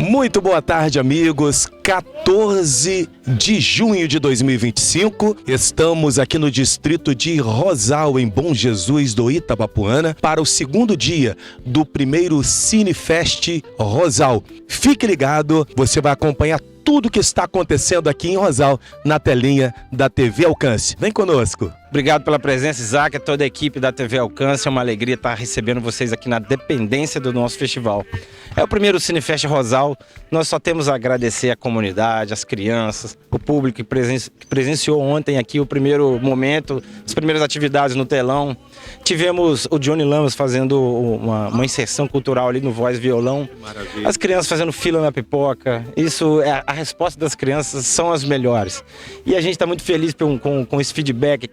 Muito boa tarde, amigos. 14 de junho de 2025, estamos aqui no distrito de Rosal, em Bom Jesus do Itabapoana, para o segundo dia do primeiro Cinefest Rosal. Fique ligado, você vai acompanhar tudo que está acontecendo aqui em Rosal, na telinha da TV Alcance. Vem conosco. Obrigado pela presença, Isaac, a toda a equipe da TV Alcance. É uma alegria estar recebendo vocês aqui na dependência do nosso festival. É o primeiro Cinefest Rosal. Nós só temos a agradecer a comunidade, as crianças, o público que presenciou ontem aqui o primeiro momento, as primeiras atividades no telão. Tivemos o Johnny Lamas fazendo uma inserção cultural ali no voz e violão. Maravilha. As crianças fazendo fila na pipoca. Isso, a resposta das crianças são as melhores. E a gente está muito feliz com esse feedback,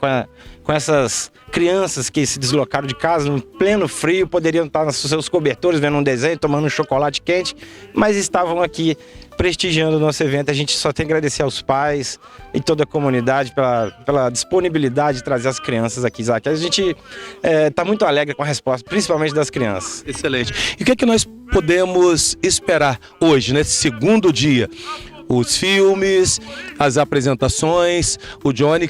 com essas crianças que se deslocaram de casa no pleno frio, poderiam estar nos seus cobertores, vendo um desenho, tomando um chocolate quente, mas estavam aqui prestigiando o nosso evento. A gente só tem que agradecer aos pais e toda a comunidade pela disponibilidade de trazer as crianças aqui, Isaac. A gente está muito alegre com a resposta, principalmente das crianças. Excelente. E o que é que nós podemos esperar hoje, nesse segundo dia? Os filmes, as apresentações, o Johnny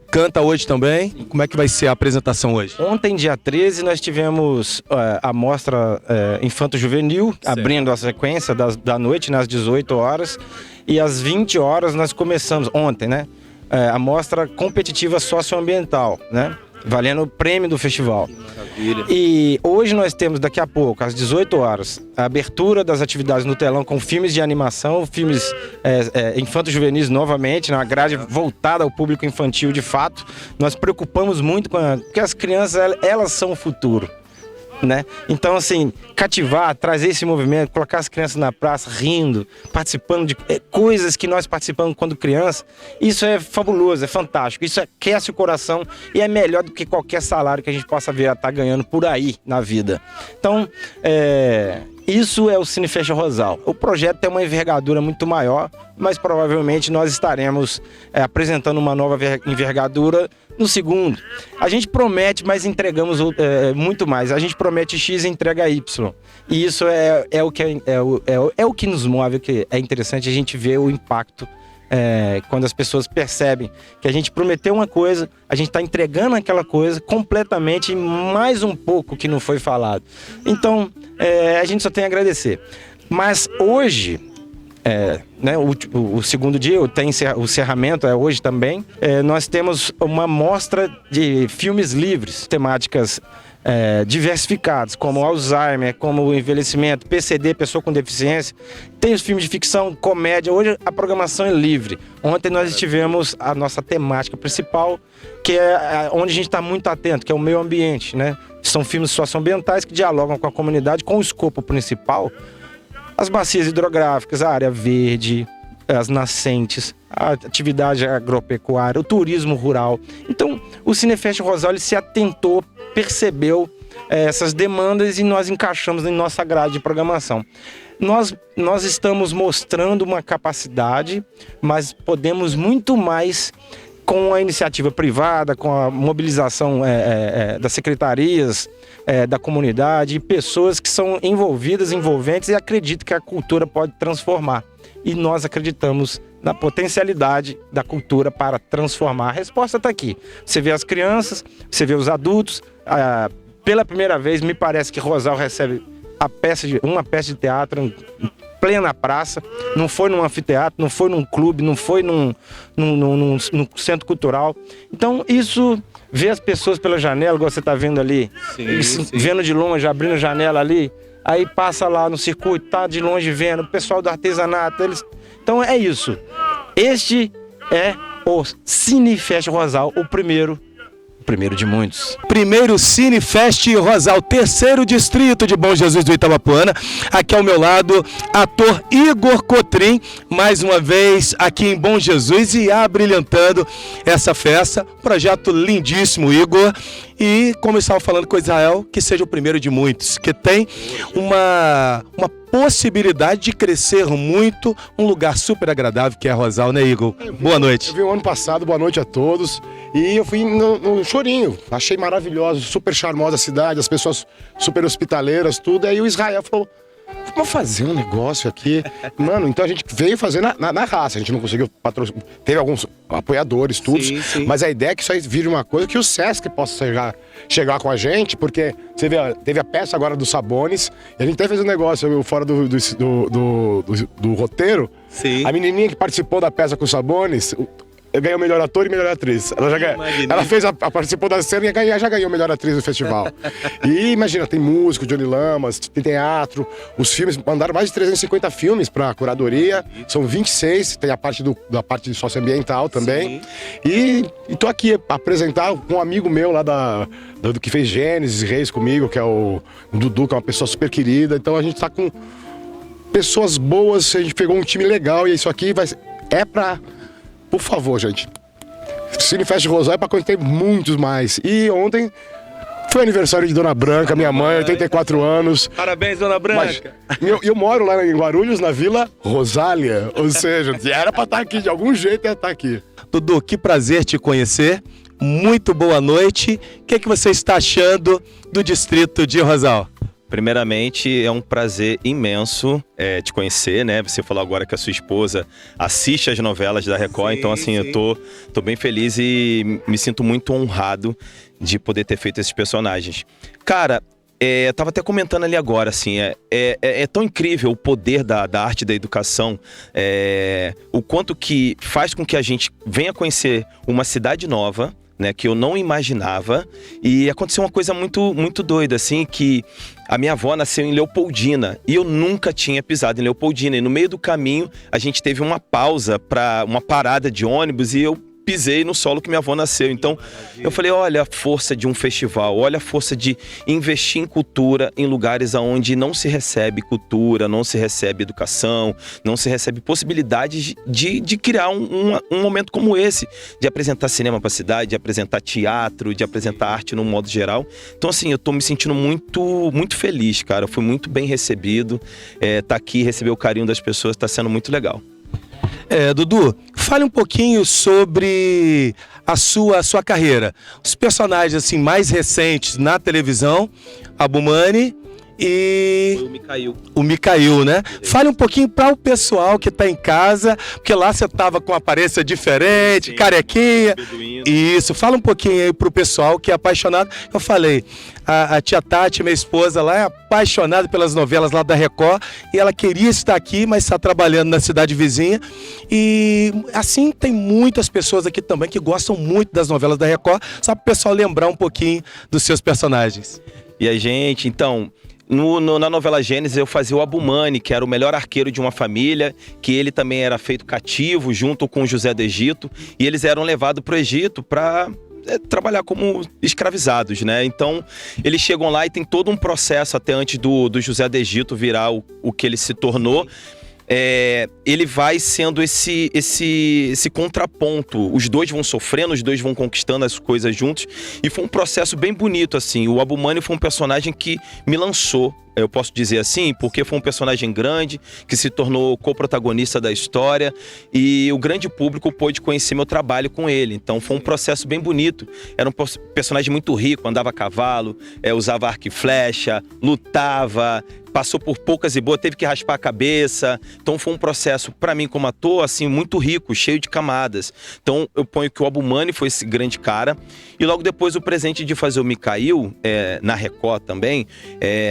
canta hoje também. Como é que vai ser a apresentação hoje? Ontem, dia 13, nós tivemos a mostra infanto-juvenil, abrindo a sequência da noite, às 18 horas. E às 20 horas nós começamos, ontem, né? A mostra competitiva socioambiental, né? Valendo o prêmio do festival. Maravilha. E hoje nós temos, daqui a pouco, às 18 horas, a abertura das atividades no telão com filmes de animação, filmes infanto-juvenis novamente, na grade voltada ao público infantil de fato. Nós preocupamos muito porque as crianças, elas são o futuro, né? Então, assim, cativar, trazer esse movimento, colocar as crianças na praça rindo, participando de coisas que nós participamos quando criança, isso é fabuloso, é fantástico, isso aquece o coração e é melhor do que qualquer salário que a gente possa vir a estar ganhando por aí na vida. Então, isso é o Cinefest Rosal. O projeto tem uma envergadura muito maior, mas provavelmente nós estaremos apresentando uma nova envergadura no segundo. A gente promete, mas entregamos muito mais. A gente promete X e entrega Y. E isso é o que nos move, o que é interessante a gente ver o impacto quando as pessoas percebem que a gente prometeu uma coisa, a gente está entregando aquela coisa completamente, mais um pouco que não foi falado. Então, a gente só tem a agradecer. Mas hoje, né, o segundo dia, o encerramento é hoje também, nós temos uma mostra de filmes livres, temáticas diversificadas, como Alzheimer, como o envelhecimento, PCD, pessoa com deficiência. Tem os filmes de ficção, comédia. Hoje a programação é livre. Ontem nós tivemos a nossa temática principal, que é onde a gente está muito atento, que é o meio ambiente, né? São filmes socioambientais que dialogam com a comunidade, com o escopo principal: as bacias hidrográficas, a área verde, as nascentes, a atividade agropecuária, o turismo rural. Então, o Cinefest Rosal, ele se atentou, percebeu essas demandas e nós encaixamos em nossa grade de programação. Nós estamos mostrando uma capacidade, mas podemos muito mais com a iniciativa privada, com a mobilização das secretarias, da comunidade, e pessoas que são envolventes e acreditam que a cultura pode transformar. E nós acreditamos na potencialidade da cultura para transformar. A resposta está aqui. Você vê as crianças, você vê os adultos. Pela primeira vez, me parece que Rosal recebe uma peça de teatro em plena praça. Não foi num anfiteatro, não foi num clube, não foi num centro cultural. Então, isso, ver as pessoas pela janela, igual você está vendo ali, sim. Vendo de longe, abrindo a janela ali, aí passa lá no circuito, tá de longe vendo, o pessoal do artesanato, Então é isso. Este é o Cinefest Rosal, o primeiro de muitos. Primeiro Cinefest Rosal, terceiro distrito de Bom Jesus do Itabapoana. Aqui ao meu lado, ator Igor Cotrim, mais uma vez aqui em Bom Jesus e abrilhantando essa festa. Projeto lindíssimo, Igor. E, como eu estava falando com Israel, que seja o primeiro de muitos, que tem uma possibilidade de crescer muito, um lugar super agradável que é Rosal, né, Igor? Boa noite. Eu vi o ano passado, boa noite a todos, e eu fui no Chorinho, achei maravilhoso, super charmosa a cidade, as pessoas super hospitaleiras, tudo, aí o Israel falou, vamos fazer um negócio aqui. Mano, então a gente veio fazer na raça. A gente não conseguiu patrocinar. Teve alguns apoiadores, tudo. Sim. Mas a ideia é que isso aí vire uma coisa que o Sesc possa chegar com a gente, porque você vê, teve a peça agora dos Sabones, e a gente até fez um negócio fora do roteiro. Sim. A menininha que participou da peça com os Sabones, ganhou o melhor ator e melhor atriz. Ela fez participou da cena e já ganhou melhor atriz do festival. E imagina, tem músico, Johnny Lamas, tem teatro, os filmes, mandaram mais de 350 filmes pra curadoria, são 26, tem a parte da parte socioambiental também. E tô aqui a apresentar com um amigo meu lá do que fez Gênesis Reis comigo, que é o Dudu, que é uma pessoa super querida. Então a gente tá com pessoas boas, a gente pegou um time legal e isso aqui por favor, gente. Cinefest Rosário é pra conhecer muitos mais. E ontem foi aniversário de Dona Branca, minha mãe, 84 anos. Parabéns, Dona Branca. Eu moro lá em Guarulhos, na Vila Rosália. Ou seja, era pra estar aqui, de algum jeito ia estar aqui. Dudu, que prazer te conhecer. Muito boa noite. O que você está achando do distrito de Rosal? Primeiramente, é um prazer imenso te conhecer, né? Você falou agora que a sua esposa assiste as novelas da Record, então assim, eu tô bem feliz e me sinto muito honrado de poder ter feito esses personagens. Cara, eu tava até comentando ali agora, assim, é tão incrível o poder da arte e da educação, o quanto que faz com que a gente venha conhecer uma cidade nova, né, que eu não imaginava, e aconteceu uma coisa muito, muito doida, assim, que a minha avó nasceu em Leopoldina e eu nunca tinha pisado em Leopoldina, e no meio do caminho a gente teve uma pausa para uma parada de ônibus e eu pisei no solo que minha avó nasceu. Então eu falei, olha a força de um festival, olha a força de investir em cultura em lugares onde não se recebe cultura, não se recebe educação, não se recebe possibilidades de criar um momento como esse, de apresentar cinema para a cidade, de apresentar teatro, de apresentar arte no modo geral. Então assim, eu tô me sentindo muito, muito feliz, cara. Eu fui muito bem recebido, tá aqui, receber o carinho das pessoas, tá sendo muito legal. Dudu, fale um pouquinho sobre a sua carreira. Os personagens assim mais recentes na televisão, Abumani e o Micael, né? Fale um pouquinho para o pessoal que tá em casa, porque lá você tava com uma aparência diferente, carequinha. Isso, fala um pouquinho aí pro pessoal que é apaixonado. Eu falei, a tia Tati, minha esposa lá, é apaixonada pelas novelas lá da Record e ela queria estar aqui, mas está trabalhando na cidade vizinha. E assim, tem muitas pessoas aqui também que gostam muito das novelas da Record, só para o pessoal lembrar um pouquinho dos seus personagens. E a gente, então... Na novela Gênesis eu fazia o Abumani, que era o melhor arqueiro de uma família, que ele também era feito cativo junto com José do Egito, e eles eram levados para o Egito para trabalhar como escravizados, né? Então eles chegam lá e tem todo um processo até antes do José do Egito virar o que ele se tornou. Ele vai sendo esse contraponto. Os dois vão sofrendo, os dois vão conquistando as coisas juntos. E foi um processo bem bonito, assim. O Abumani foi um personagem que me lançou, eu posso dizer assim, porque foi um personagem grande, que se tornou co-protagonista da história, e o grande público pôde conhecer meu trabalho com ele. Então foi um processo bem bonito. Era um personagem muito rico, andava a cavalo, usava arco e flecha, lutava, passou por poucas e boas, teve que raspar a cabeça. Então foi um processo, para mim como ator, assim, muito rico, cheio de camadas. Então eu ponho que o Abumani foi esse grande cara. E logo depois o presente de fazer o Micael, na Record também,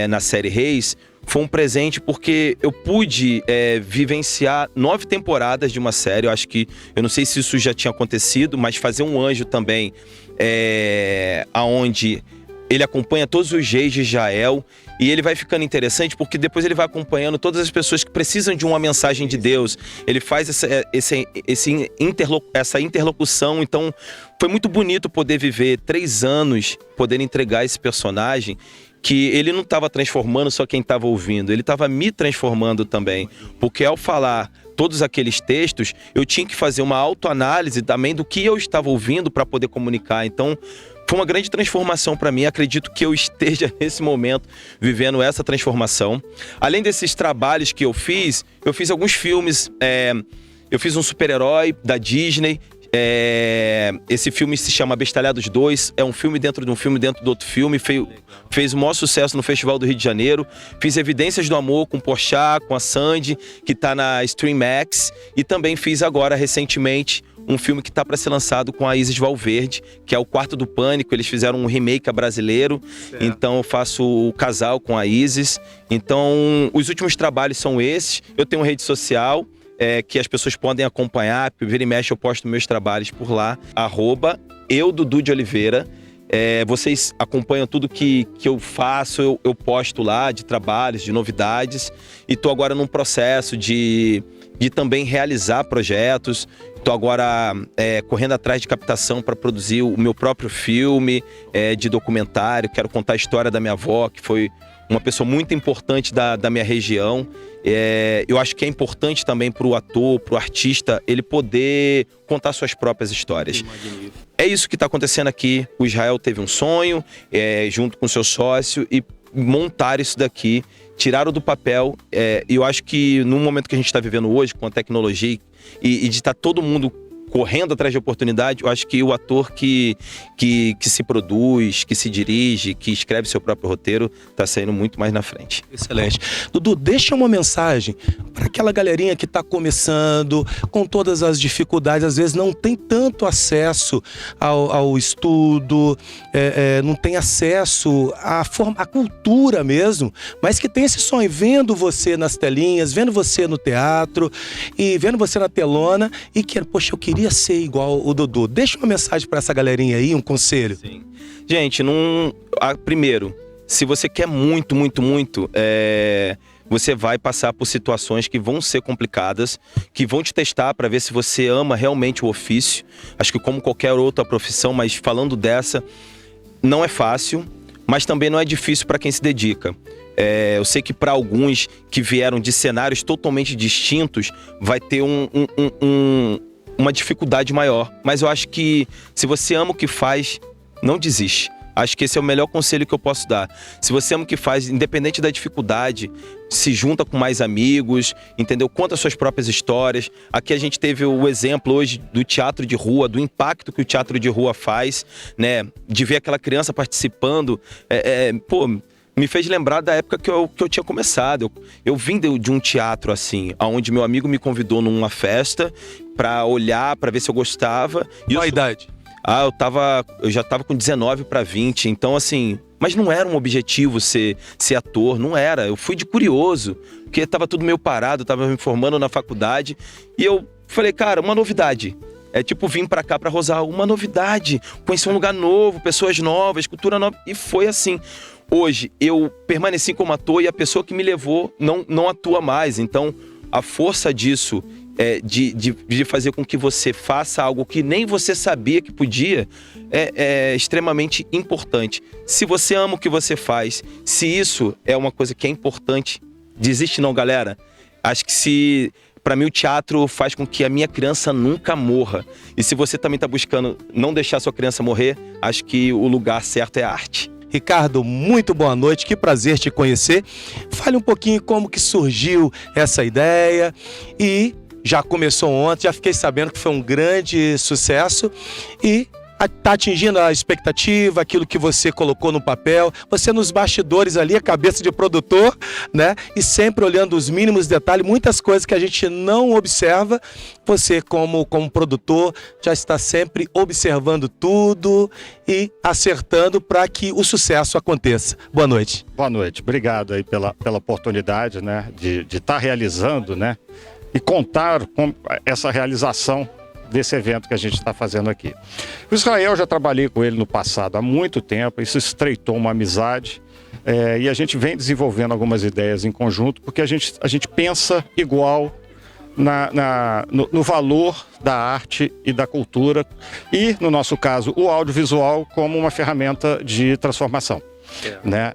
na série Reis, foi um presente porque eu pude vivenciar 9 temporadas de uma série. Eu acho que, eu não sei se isso já tinha acontecido, mas fazer um anjo também, aonde ele acompanha todos os reis de Israel. E ele vai ficando interessante porque depois ele vai acompanhando todas as pessoas que precisam de uma mensagem de Deus. Ele faz essa interlocução. Então foi muito bonito poder viver 3 anos, poder entregar esse personagem, que ele não estava transformando só quem estava ouvindo, ele estava me transformando também. Porque ao falar todos aqueles textos, eu tinha que fazer uma autoanálise também do que eu estava ouvindo para poder comunicar. Então foi uma grande transformação para mim. Acredito que eu esteja nesse momento vivendo essa transformação. Além desses trabalhos que eu fiz alguns filmes. Eu fiz um super-herói da Disney, Esse filme se chama Bestalhados 2, é um filme dentro de um filme dentro de outro filme, fez o maior sucesso no Festival do Rio de Janeiro. Fiz Evidências do Amor com o Porchat, com a Sandy, que tá na Streamax, e também fiz agora, recentemente, um filme que tá para ser lançado com a Isis Valverde, que é o Quarto do Pânico. Eles fizeram um remake brasileiro, então eu faço o casal com a Isis. Então, os últimos trabalhos são esses. Eu tenho uma rede social, que as pessoas podem acompanhar, vira e mexe eu posto meus trabalhos por lá, @eududu_de_oliveira. Vocês acompanham tudo que eu faço, eu posto lá, de trabalhos, de novidades, e tô agora num processo de também realizar projetos. Estou agora correndo atrás de captação para produzir o meu próprio filme de documentário. Quero contar a história da minha avó, que foi uma pessoa muito importante da minha região. Eu acho que é importante também para o ator, para o artista, ele poder contar suas próprias histórias. É isso que está acontecendo aqui. O Israel teve um sonho, junto com seu sócio, e montar isso daqui, tiraram do papel. E eu acho que no momento que a gente está vivendo hoje, com a tecnologia e de estar todo mundo correndo atrás de oportunidade, eu acho que o ator que se produz, que se dirige, que escreve seu próprio roteiro, está saindo muito mais na frente. Excelente. Dudu, deixa uma mensagem para aquela galerinha que está começando, com todas as dificuldades, às vezes não tem tanto acesso ao estudo, não tem acesso à cultura mesmo, mas que tem esse sonho, vendo você nas telinhas, vendo você no teatro e vendo você na telona, e que, poxa, eu queria ser igual o Dudu. Deixa uma mensagem para essa galerinha aí, um conselho. Sim. Gente, primeiro, se você quer muito, muito, muito, você vai passar por situações que vão ser complicadas, que vão te testar para ver se você ama realmente o ofício. Acho que como qualquer outra profissão, mas falando dessa, não é fácil, mas também não é difícil para quem se dedica. Eu sei que para alguns que vieram de cenários totalmente distintos, vai ter uma dificuldade maior. Mas eu acho que se você ama o que faz, não desiste. Acho que esse é o melhor conselho que eu posso dar. Se você ama o que faz, independente da dificuldade, se junta com mais amigos, entendeu? Conta suas próprias histórias. Aqui a gente teve o exemplo hoje do teatro de rua, do impacto que o teatro de rua faz, né? De ver aquela criança participando. Me fez lembrar da época que eu tinha começado. Eu vim de um teatro assim, onde meu amigo me convidou numa festa para olhar, para ver se eu gostava. Qual a idade? Eu já tava com 19 para 20, então assim, mas não era um objetivo ser ator, não era. Eu fui de curioso, porque tava tudo meio parado, tava me formando na faculdade, e eu falei, cara, uma novidade. Vim pra cá, pra Rosal, uma novidade, conhecer um lugar novo, pessoas novas, cultura nova, e foi assim. Hoje, eu permaneci como ator e a pessoa que me levou não atua mais. Então, a força disso, de fazer com que você faça algo que nem você sabia que podia, é extremamente importante. Se você ama o que você faz, se isso é uma coisa que é importante, desiste não, galera. Acho que para mim, o teatro faz com que a minha criança nunca morra. E se você também está buscando não deixar sua criança morrer, acho que o lugar certo é a arte. Ricardo, muito boa noite, que prazer te conhecer. Fale um pouquinho como que surgiu essa ideia, e já começou ontem, já fiquei sabendo que foi um grande sucesso e está atingindo a expectativa, aquilo que você colocou no papel, você nos bastidores ali, a cabeça de produtor, né? E sempre olhando os mínimos detalhes, muitas coisas que a gente não observa, você como produtor já está sempre observando tudo e acertando para que o sucesso aconteça. Boa noite. Boa noite, obrigado aí pela oportunidade, né, de estar realizando, né, e contar com essa realização desse evento que a gente está fazendo aqui. O Israel, já trabalhei com ele no passado há muito tempo, isso estreitou uma amizade, e a gente vem desenvolvendo algumas ideias em conjunto, porque a gente pensa igual no valor da arte e da cultura, e, no nosso caso, o audiovisual como uma ferramenta de transformação. Né?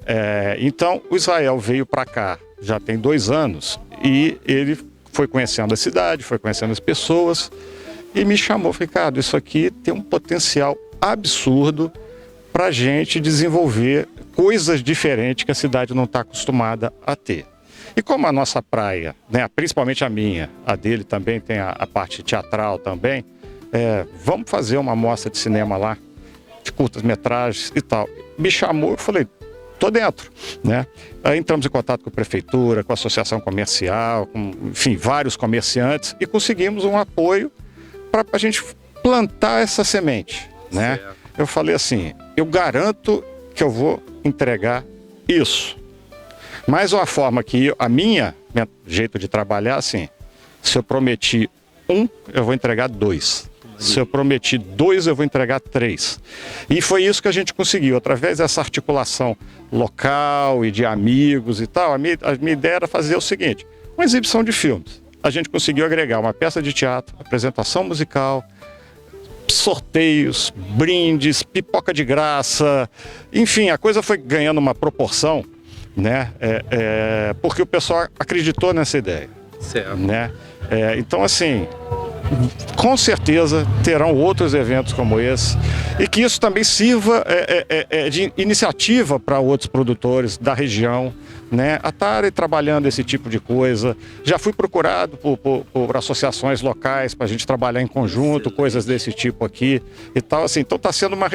Então, o Israel veio para cá já tem 2 anos, e ele foi conhecendo a cidade, foi conhecendo as pessoas, e me chamou, Ricardo, isso aqui tem um potencial absurdo para a gente desenvolver coisas diferentes que a cidade não está acostumada a ter. E como a nossa praia, né, principalmente a minha, a dele também tem a parte teatral também, vamos fazer uma mostra de cinema lá, de curtas-metragens e tal. Me chamou, eu falei, tô dentro, né? Aí entramos em contato com a prefeitura, com a associação comercial, com, enfim, vários comerciantes e conseguimos um apoio para a gente plantar essa semente, né? Eu falei assim, eu garanto que eu vou entregar isso. Mas uma forma que meu jeito de trabalhar, assim, se eu prometi 1, eu vou entregar 2. Se eu prometi 2, eu vou entregar 3. E foi isso que a gente conseguiu, através dessa articulação local e de amigos e tal. A minha ideia era fazer o seguinte, uma exibição de filmes. A gente conseguiu agregar uma peça de teatro, apresentação musical, sorteios, brindes, pipoca de graça. Enfim, a coisa foi ganhando uma proporção, né? Porque o pessoal acreditou nessa ideia. Certo. Né? Então, assim, com certeza terão outros eventos como esse e que isso também sirva de iniciativa para outros produtores da região, né, a estarem trabalhando esse tipo de coisa. Já fui procurado por associações locais para a gente trabalhar em conjunto, coisas desse tipo aqui e tal, assim. Então está sendo uma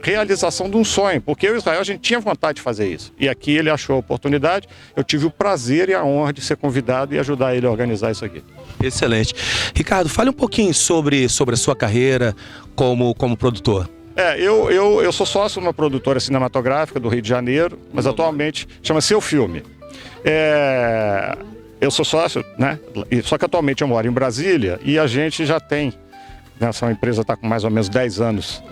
realização de um sonho, porque eu e Israel, a gente tinha vontade de fazer isso. E aqui ele achou a oportunidade, eu tive o prazer e a honra de ser convidado e ajudar ele a organizar isso aqui. Excelente. Ricardo, fale um pouquinho sobre a sua carreira como produtor. Eu sou sócio de uma produtora cinematográfica do Rio de Janeiro, mas atualmente chama Seu Filme. Eu sou sócio, né? Só que atualmente eu moro em Brasília e a gente já tem, essa empresa está com mais ou menos 10 anos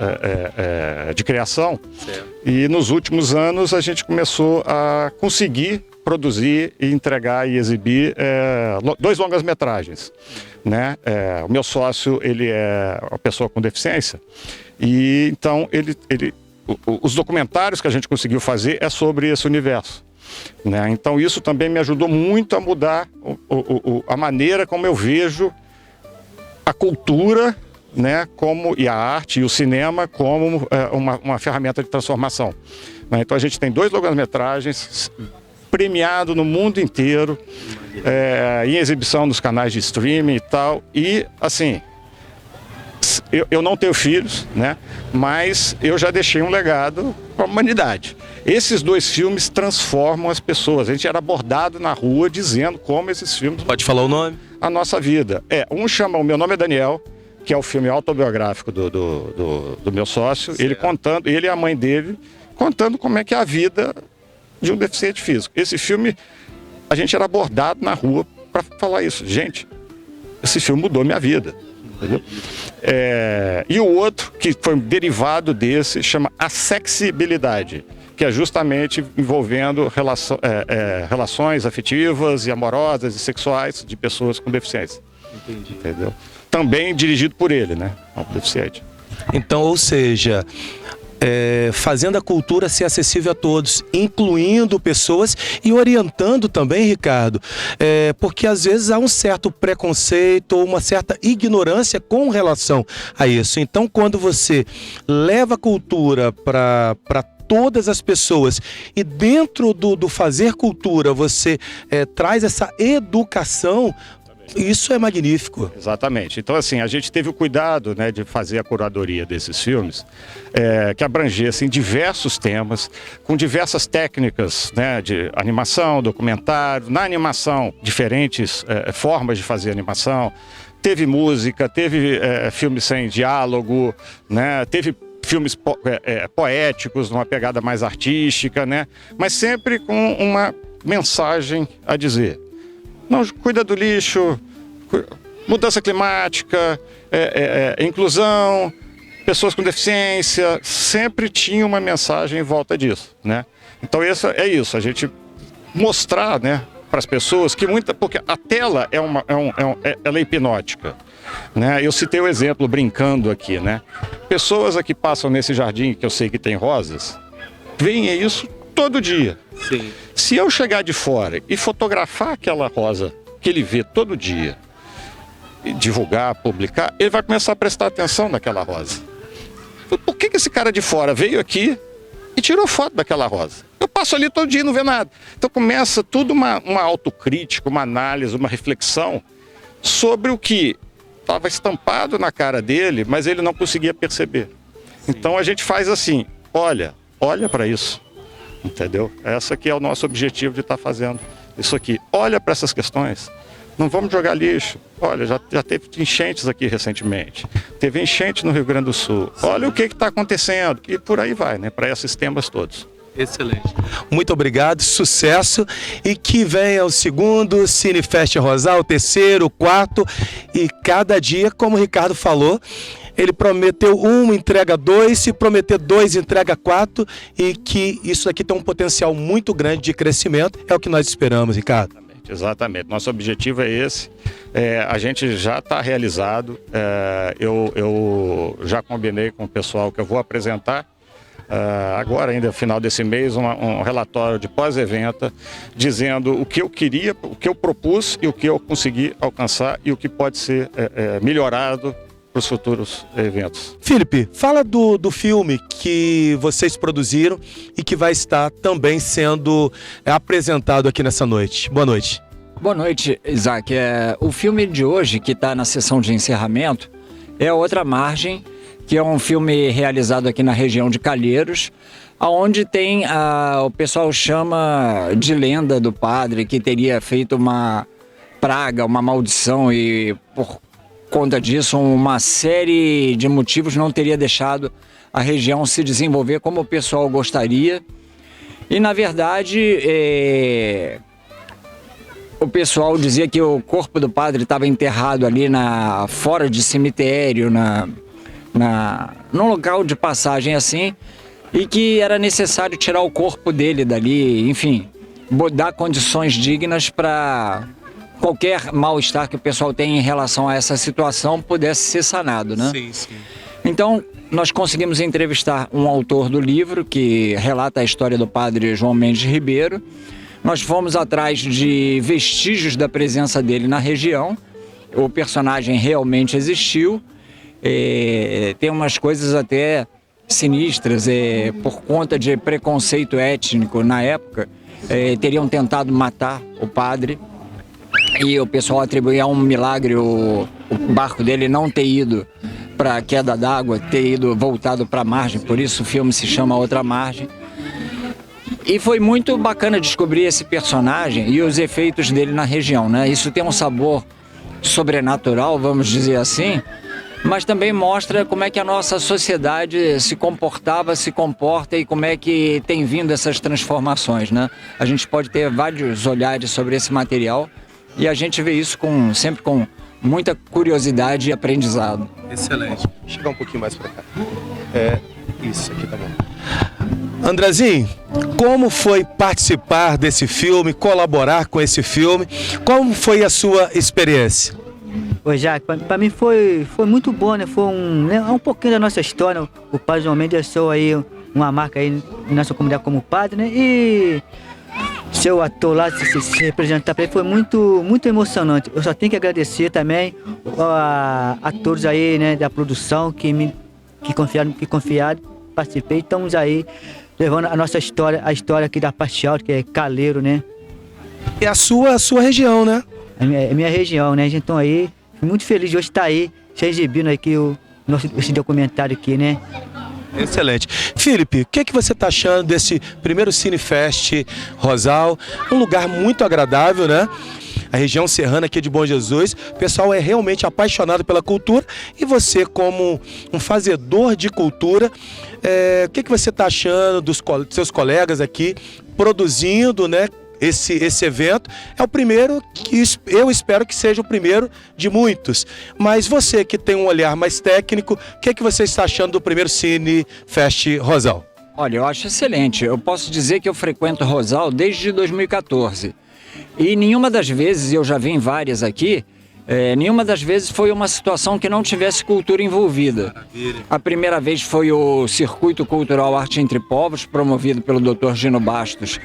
de criação. Certo. E nos últimos anos a gente começou a conseguir produzir e entregar e exibir 2 longas-metragens, né? O meu sócio, ele é uma pessoa com deficiência e então os documentários que a gente conseguiu fazer é sobre esse universo, né? Então isso também me ajudou muito a mudar a maneira como eu vejo a cultura, né, e a arte e o cinema como uma ferramenta de transformação, né? Então a gente tem 2 longas-metragens premiado no mundo inteiro, em exibição nos canais de streaming e tal. E, assim, eu não tenho filhos, né? Mas eu já deixei um legado para a humanidade. Esses 2 filmes transformam as pessoas. A gente era abordado na rua dizendo como esses filmes... Pode falar o nome? A nossa vida. Um chama O Meu Nome é Daniel, que é o filme autobiográfico do meu sócio. Ele contando, ele e a mãe dele, contando como é que é a vida de um deficiente físico. Esse filme, a gente era abordado na rua para falar isso. Gente, esse filme mudou minha vida. Entendeu? E o outro, que foi um derivado desse, chama Assexibilidade, que é justamente envolvendo relações afetivas e amorosas e sexuais de pessoas com deficiência. Entendi. Entendeu? Também dirigido por ele, né? Um deficiente. Então, ou seja... fazendo a cultura ser acessível a todos, incluindo pessoas e orientando também, Ricardo, porque às vezes há um certo preconceito ou uma certa ignorância com relação a isso. Então, quando você leva a cultura para todas as pessoas e dentro do fazer cultura você traz essa educação, isso é magnífico. Exatamente. Então, assim, a gente teve o cuidado, né, de fazer a curadoria desses filmes que abrangessem diversos temas, com diversas técnicas, né, de animação, documentário. Na animação, diferentes formas de fazer animação. Teve música, teve filmes sem diálogo, né, teve filmes poéticos, numa pegada mais artística, né, mas sempre com uma mensagem a dizer. Não, cuida do lixo, mudança climática, inclusão, pessoas com deficiência, sempre tinha uma mensagem em volta disso, né? Então isso, a gente mostrar, né, para as pessoas que porque a tela ela é hipnótica, né? Eu citei o exemplo brincando aqui, né? Pessoas aqui passam nesse jardim que eu sei que tem rosas, veem isso todo dia. Sim. Se eu chegar de fora e fotografar aquela rosa que ele vê todo dia, e divulgar, publicar, ele vai começar a prestar atenção naquela rosa. Por que esse cara de fora veio aqui e tirou foto daquela rosa? Eu passo ali todo dia e não vê nada. Então começa tudo uma autocrítica, uma análise, uma reflexão sobre o que estava estampado na cara dele, mas ele não conseguia perceber. Então a gente faz assim, olha para isso, entendeu? Essa aqui é o nosso objetivo de estar fazendo isso aqui. Olha para essas questões. Não vamos jogar lixo. Olha, já teve enchentes aqui recentemente. Teve enchente no Rio Grande do Sul. Olha o que está acontecendo. E por aí vai, né? Para esses temas todos. Excelente. Muito obrigado, sucesso. E que venha o segundo Cinefest Rosal, o terceiro, o quarto. E cada dia, como o Ricardo falou, ele prometeu 1, entrega 2, se prometer 2, entrega 4, e que isso aqui tem um potencial muito grande de crescimento. É o que nós esperamos, Ricardo. Exatamente. Nosso objetivo é esse. A gente já está realizado. Eu já combinei com o pessoal que eu vou apresentar agora, ainda no final desse mês, um relatório de pós-evento dizendo o que eu queria, o que eu propus e o que eu consegui alcançar e o que pode ser melhorado para os futuros eventos. Felipe, fala do filme que vocês produziram e que vai estar também sendo apresentado aqui nessa noite. Boa noite. Boa noite, Isaac. O filme de hoje, que está na sessão de encerramento, é Outra Margem, que é um filme realizado aqui na região de Calheiros, onde tem, o pessoal chama de lenda do padre, que teria feito uma praga, uma maldição, e por conta disso, uma série de motivos não teria deixado a região se desenvolver como o pessoal gostaria. E, na verdade, o pessoal dizia que o corpo do padre estava enterrado ali fora de cemitério, num local de passagem assim, e que era necessário tirar o corpo dele dali, enfim, dar condições dignas para qualquer mal-estar que o pessoal tem em relação a essa situação pudesse ser sanado, né? Sim, sim. Então, nós conseguimos entrevistar um autor do livro que relata a história do padre João Mendes Ribeiro. Nós fomos atrás de vestígios da presença dele na região. O personagem realmente existiu. Tem umas coisas até sinistras, por conta de preconceito étnico na época. Teriam tentado matar o padre. E o pessoal atribuía a um milagre o barco dele não ter ido para a queda d'água, ter ido voltado para a margem, por isso o filme se chama Outra Margem. E foi muito bacana descobrir esse personagem e os efeitos dele na região, né? Isso tem um sabor sobrenatural, vamos dizer assim, mas também mostra como é que a nossa sociedade se comportava, se comporta e como é que tem vindo essas transformações, né? A gente pode ter vários olhares sobre esse material. E a gente vê isso sempre com muita curiosidade e aprendizado. Excelente. Chegar um pouquinho mais para cá. Isso aqui tá bom. Andrezinho, como foi participar desse filme, colaborar com esse filme? Como foi a sua experiência? Oi, Jaque, para mim foi muito bom, né? Foi um pouquinho da nossa história. O padre João Mendes deixou aí uma marca aí na nossa comunidade como padre, né? E seu ator lá se representar para ele foi muito emocionante. Eu só tenho que agradecer também a todos aí, né, da produção que confiaram, participei. Estamos aí levando a nossa história, a história aqui da parte alta, que é Caleiro, né? É a sua região, né? É minha região, né? Então aí, muito feliz de hoje estar aí, se exibindo aqui esse documentário aqui, né? Excelente. Felipe, o que é que você está achando desse primeiro Cinefest Rosal? Um lugar muito agradável, né? A região serrana aqui de Bom Jesus. O pessoal é realmente apaixonado pela cultura. E você, como um fazedor de cultura, o que é que você está achando dos seus colegas aqui produzindo, né? Esse evento é o primeiro que eu espero que seja o primeiro de muitos. Mas você que tem um olhar mais técnico, o que é que você está achando do primeiro Cinefest Rosal? Olha, eu acho excelente. Eu posso dizer que eu frequento Rosal desde 2014. E nenhuma das vezes, eu já vi em várias aqui, nenhuma das vezes foi uma situação que não tivesse cultura envolvida. A primeira vez foi o Circuito Cultural Arte Entre Povos, promovido pelo Dr. Gino Bastos.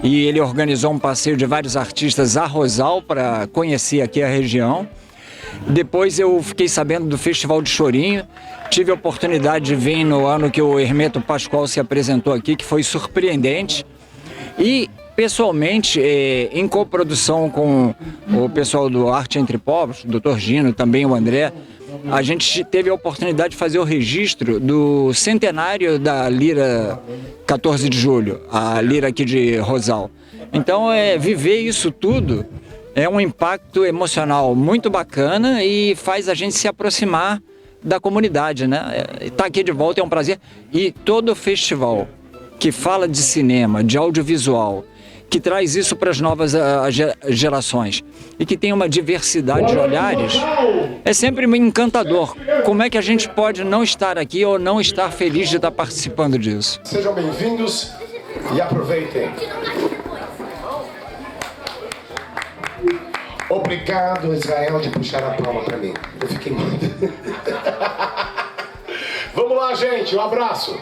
E ele organizou um passeio de vários artistas a Rosal para conhecer aqui a região. Depois eu fiquei sabendo do Festival de Chorinho. Tive a oportunidade de vir no ano que o Hermeto Pascoal se apresentou aqui, que foi surpreendente. E pessoalmente, em coprodução com o pessoal do Arte Entre Povos, o Dr. Gino, também o André, a gente teve a oportunidade de fazer o registro do centenário da Lira 14 de julho, a Lira aqui de Rosal. Então, viver isso tudo é um impacto emocional muito bacana e faz a gente se aproximar da comunidade, né? Estar aqui de volta é um prazer. E todo festival que fala de cinema, de audiovisual, que traz isso para as novas gerações e que tem uma diversidade de olhares, é sempre encantador. Como é que a gente pode não estar aqui ou não estar feliz de estar participando disso? Sejam bem-vindos e aproveitem. Obrigado, Israel, de puxar a palma para mim. Eu fiquei muito... Vamos lá, gente. Um abraço.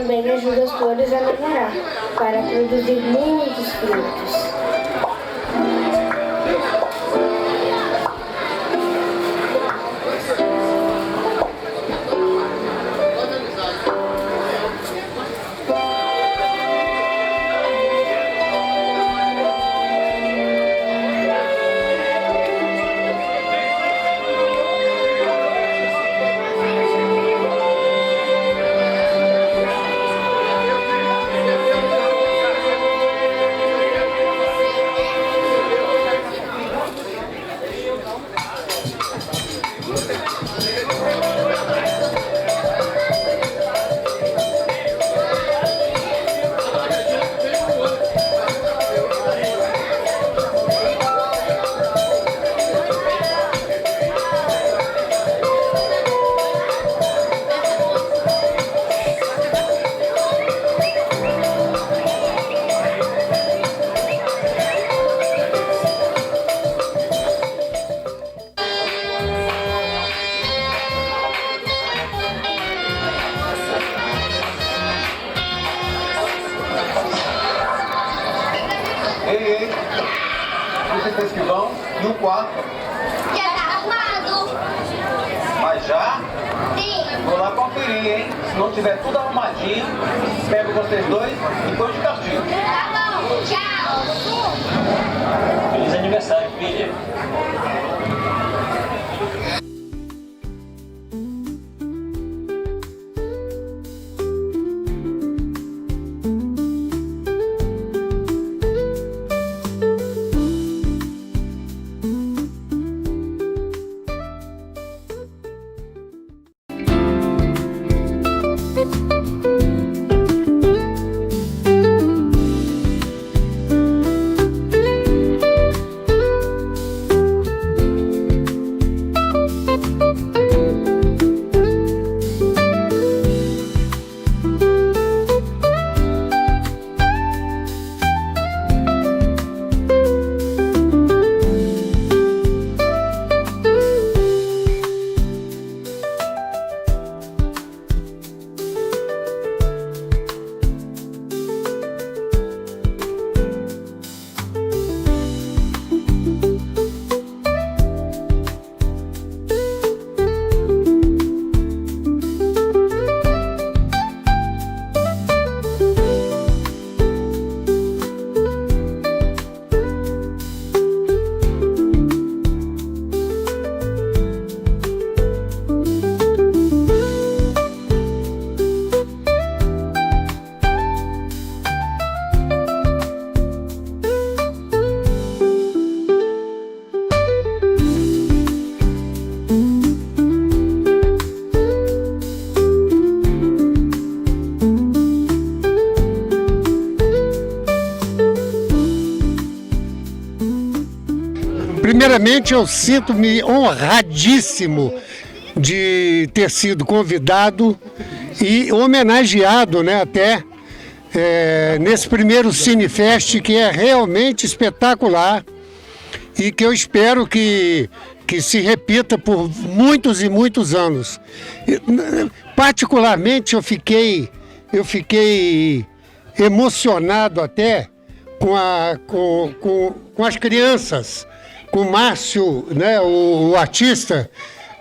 também ajuda as flores a namorar, para produzir muitos frutos. vocês que vão no quarto. Já tá arrumado. Mas já? Sim. Vou lá conferir, hein? Se não tiver tudo arrumadinho, pego vocês dois e põe de castigo. Tá bom, tchau. Feliz aniversário, filha. Primeiramente, eu sinto-me honradíssimo de ter sido convidado e homenageado, né, até nesse primeiro Cinefest, que é realmente espetacular e que eu espero que se repita por muitos e muitos anos. Particularmente, eu fiquei emocionado até com as crianças, com o Márcio, né, o artista,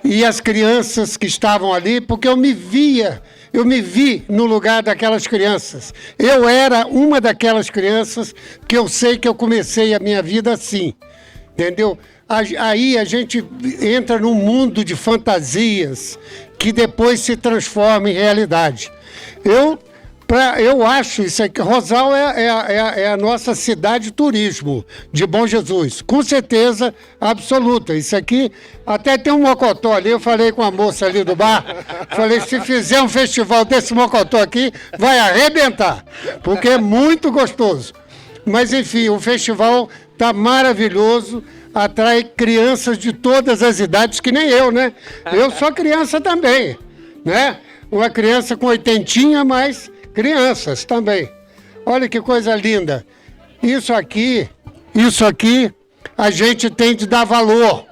e as crianças que estavam ali, porque eu me vi no lugar daquelas crianças. Eu era uma daquelas crianças que eu sei que eu comecei a minha vida assim, entendeu? Aí a gente entra num mundo de fantasias que depois se transforma em realidade. Eu acho isso aqui, Rosal é a nossa cidade de turismo de Bom Jesus, com certeza absoluta. Isso aqui, até tem um mocotó ali, eu falei com a moça ali do bar, falei, se fizer um festival desse mocotó aqui, vai arrebentar, porque é muito gostoso. Mas enfim, o festival está maravilhoso, atrai crianças de todas as idades, que nem eu, né? Eu sou criança também, né? Uma criança com 80, mas crianças também. Olha que coisa linda. Isso aqui, a gente tem de dar valor.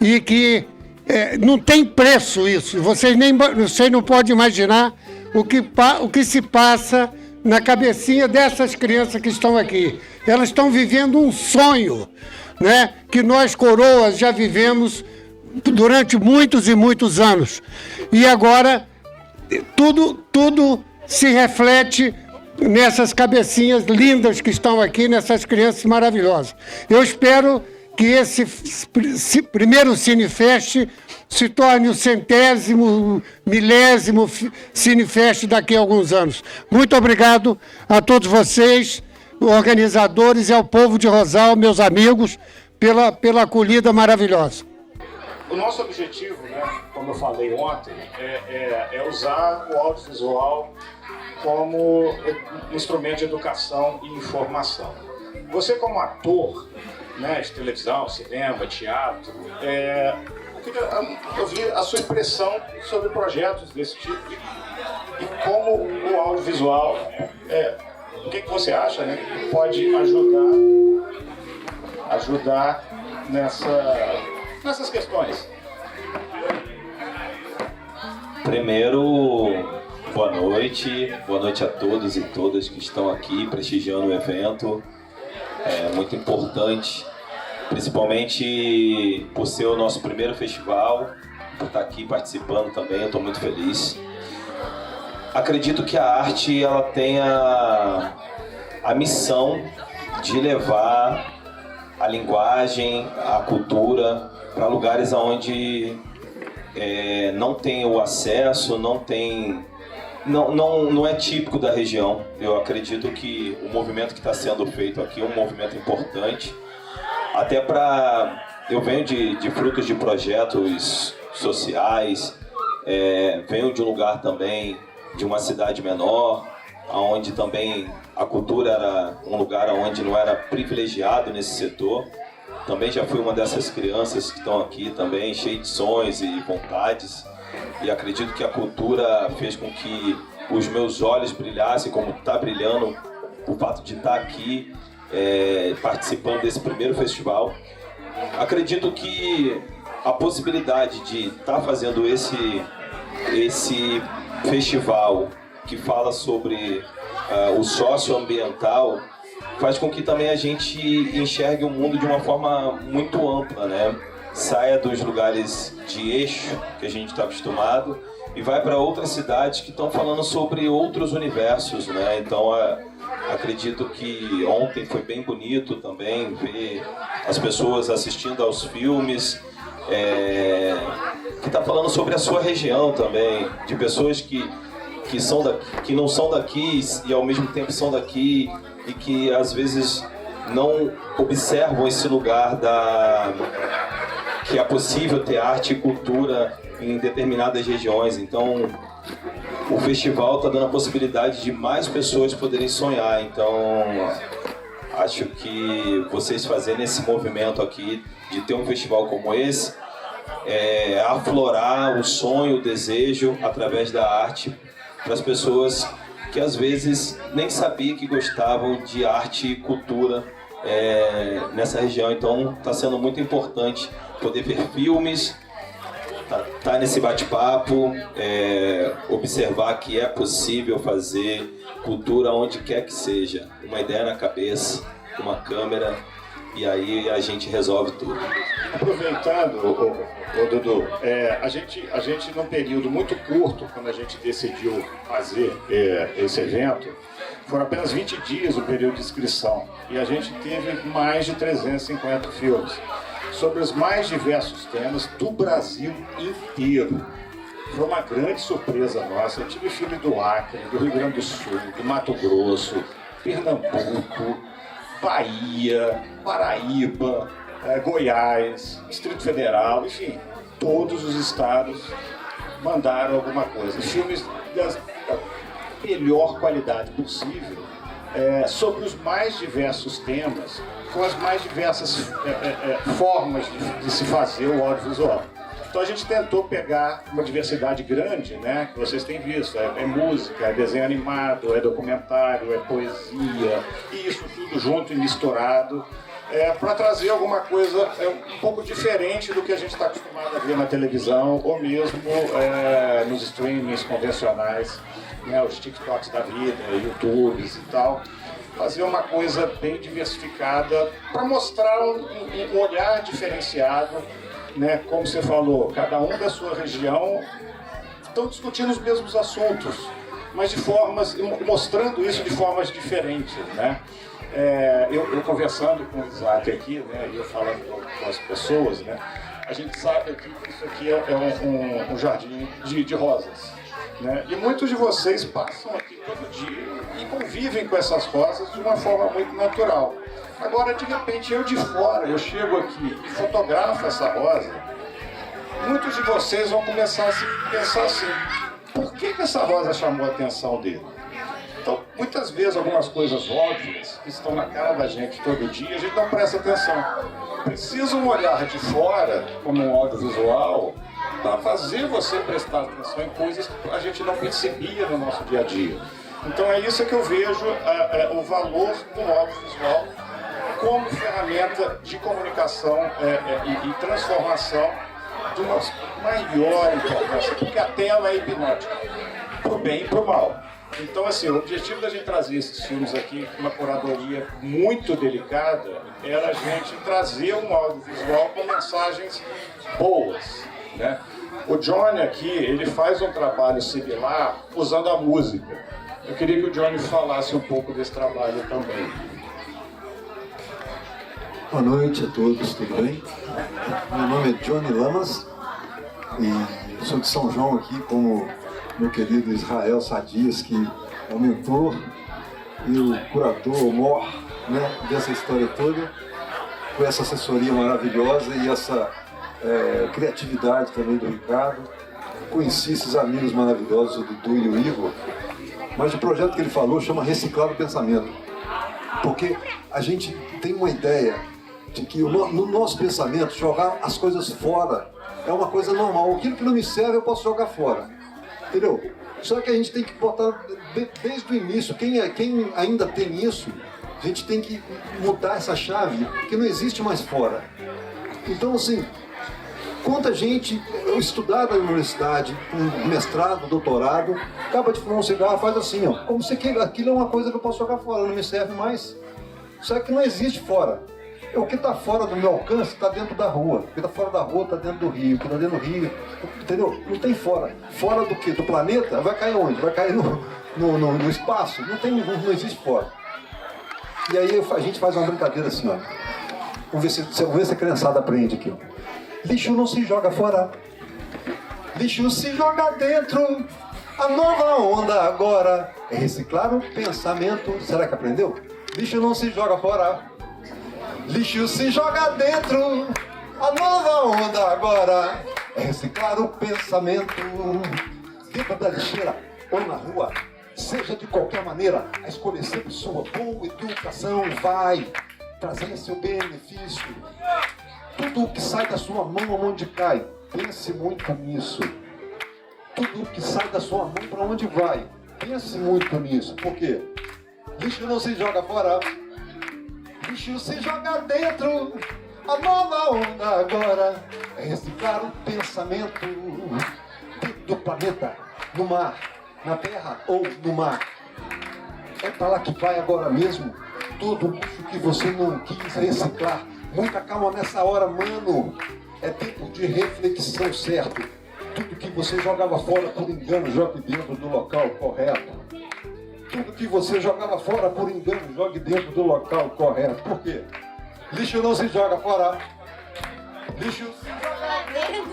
E que não tem preço isso. Você não pode imaginar o que se passa na cabecinha dessas crianças que estão aqui. Elas estão vivendo um sonho, né, que nós coroas já vivemos durante muitos e muitos anos. E agora tudo se reflete nessas cabecinhas lindas que estão aqui, nessas crianças maravilhosas. Eu espero que esse primeiro Cinefest se torne o 100º, 1000º Cinefest daqui a alguns anos. Muito obrigado a todos vocês, organizadores, e ao povo de Rosal, meus amigos, pela acolhida maravilhosa. O nosso objetivo, né, como eu falei ontem, é usar o audiovisual como instrumento de educação e informação. Você, como ator, né, de televisão, cinema, teatro, eu queria ouvir a sua impressão sobre projetos desse tipo e como o audiovisual, o que você acha, né, que pode ajudar nessas questões. Primeiro, boa noite a todos e todas que estão aqui prestigiando o evento. É muito importante principalmente por ser o nosso primeiro festival, por estar aqui participando também, eu estou muito feliz. Acredito que a arte ela tem a missão de levar a linguagem, a cultura para lugares onde não tem o acesso, não é típico da região. Eu acredito que o movimento que está sendo feito aqui é um movimento importante, até para... Eu venho de frutos de projetos sociais, venho de um lugar também, de uma cidade menor, onde também a cultura era um lugar onde não era privilegiado nesse setor. Também já fui uma dessas crianças que estão aqui também, cheio de sonhos e vontades. E acredito que a cultura fez com que os meus olhos brilhassem, como está brilhando o fato de estar aqui participando desse primeiro festival. Acredito que a possibilidade de estar fazendo esse festival que fala sobre o socioambiental faz com que também a gente enxergue o mundo de uma forma muito ampla, né? Saia dos lugares de eixo que a gente está acostumado e vai para outras cidades que estão falando sobre outros universos, né? Então acredito que ontem foi bem bonito também ver as pessoas assistindo aos filmes, que está falando sobre a sua região também, de pessoas que não são daqui e ao mesmo tempo são daqui e que às vezes não observam esse lugar que é possível ter arte e cultura em determinadas regiões. Então o festival está dando a possibilidade de mais pessoas poderem sonhar. Então acho que vocês fazerem esse movimento aqui de ter um festival como esse, aflorar o sonho, o desejo através da arte para as pessoas que às vezes nem sabiam que gostavam de arte e cultura nessa região. Então está sendo muito importante poder ver filmes, tá nesse bate-papo, observar que é possível fazer cultura onde quer que seja. Uma ideia na cabeça, uma câmera, e aí a gente resolve tudo. Aproveitando, Dudu, a gente num período muito curto, quando a gente decidiu fazer esse evento, foram apenas 20 dias o período de inscrição, e a gente teve mais de 350 filmes, sobre os mais diversos temas do Brasil inteiro. Foi uma grande surpresa nossa. Eu tive filme do Acre, do Rio Grande do Sul, do Mato Grosso, Pernambuco, Bahia, Paraíba, Goiás, Distrito Federal, enfim, todos os estados mandaram alguma coisa. Filmes da melhor qualidade possível, sobre os mais diversos temas, com as mais diversas formas de se fazer o audiovisual. Então a gente tentou pegar uma diversidade grande, né, que vocês têm visto, é música, é desenho animado, é documentário, é poesia, e isso tudo junto e misturado, para trazer alguma coisa um pouco diferente do que a gente está acostumado a ver na televisão, ou mesmo nos streamings convencionais, né, os TikToks da vida, YouTubes e tal. Fazer uma coisa bem diversificada para mostrar um olhar diferenciado, né? Como você falou, cada um da sua região estão discutindo os mesmos assuntos, mas mostrando isso de formas diferentes, né? Eu conversando com o Isaac aqui, né, e eu falando com as pessoas, né, a gente sabe aqui que isso aqui é um jardim de rosas, né? E muitos de vocês passam aqui todo dia e convivem com essas rosas de uma forma muito natural. Agora, de repente, eu de fora, eu chego aqui e fotografo essa rosa, muitos de vocês vão começar a pensar assim, por que essa rosa chamou a atenção dele? Então, muitas vezes, algumas coisas óbvias que estão na cara da gente todo dia, a gente não presta atenção. Precisa um olhar de fora, como um audiovisual, para fazer você prestar atenção em coisas que a gente não percebia no nosso dia a dia. Então é isso que eu vejo o valor do audiovisual como ferramenta de comunicação e transformação de uma maior importância, porque a tela é hipnótica, pro bem e pro mal. Então, assim, o objetivo da gente trazer esses filmes aqui com uma curadoria muito delicada era a gente trazer um audiovisual com mensagens boas, né? O Johnny aqui, ele faz um trabalho similar usando a música. Eu queria que o Johnny falasse um pouco desse trabalho também. Boa noite a todos, tudo bem? Meu nome é Johnny Lamas e sou de São João aqui com meu querido Israel Sadias, que é o mentor e o curador, o mor, né, dessa história toda, com essa assessoria maravilhosa e essa criatividade também do Ricardo. Conheci esses amigos maravilhosos, o Dudu e o Igor, mas o projeto que ele falou chama Reciclar o Pensamento, porque a gente tem uma ideia de que no nosso pensamento jogar as coisas fora é uma coisa normal. Aquilo que não me serve eu posso jogar fora, entendeu? Só que a gente tem que botar desde o início, quem ainda tem isso, a gente tem que mudar essa chave, que não existe mais fora. Então, assim, quanta gente estudar na universidade, com mestrado, doutorado, acaba de fumar um cigarro, faz assim, ó, como se aquilo é uma coisa que eu posso jogar fora, não me serve mais. Só que não existe fora. O que está fora do meu alcance está dentro da rua. O que está fora da rua está dentro do rio. O que está dentro do rio, entendeu? Não tem fora. Fora do quê? Do planeta? Vai cair onde? Vai cair no espaço? Não existe fora. E aí a gente faz uma brincadeira assim, ó. Vamos ver se a criançada aprende aqui. Lixo não se joga fora. Lixo se joga dentro. A nova onda agora é reciclar o pensamento. Será que aprendeu? Lixo não se joga fora. Lixo se joga dentro, a nova onda agora é reciclar o pensamento. Dentro da lixeira ou na rua, seja de qualquer maneira, a escolher sempre sua boa educação vai trazer seu benefício. Tudo o que sai da sua mão, aonde cai, pense muito nisso. Tudo o que sai da sua mão, para onde vai, pense muito nisso. Por quê? Lixo não se joga fora. Lixo se joga dentro, a nova onda agora é reciclar o pensamento. Dentro do planeta, no mar, na terra ou no mar. É pra lá que vai agora mesmo todo o lixo que você não quis reciclar. Muita calma nessa hora, mano. É tempo de reflexão, certo? Tudo que você jogava fora por engano, jogue dentro do local correto. Tudo que você jogava fora por engano, jogue dentro do local correto. Por quê? Lixo não se joga fora. Lixo se joga dentro.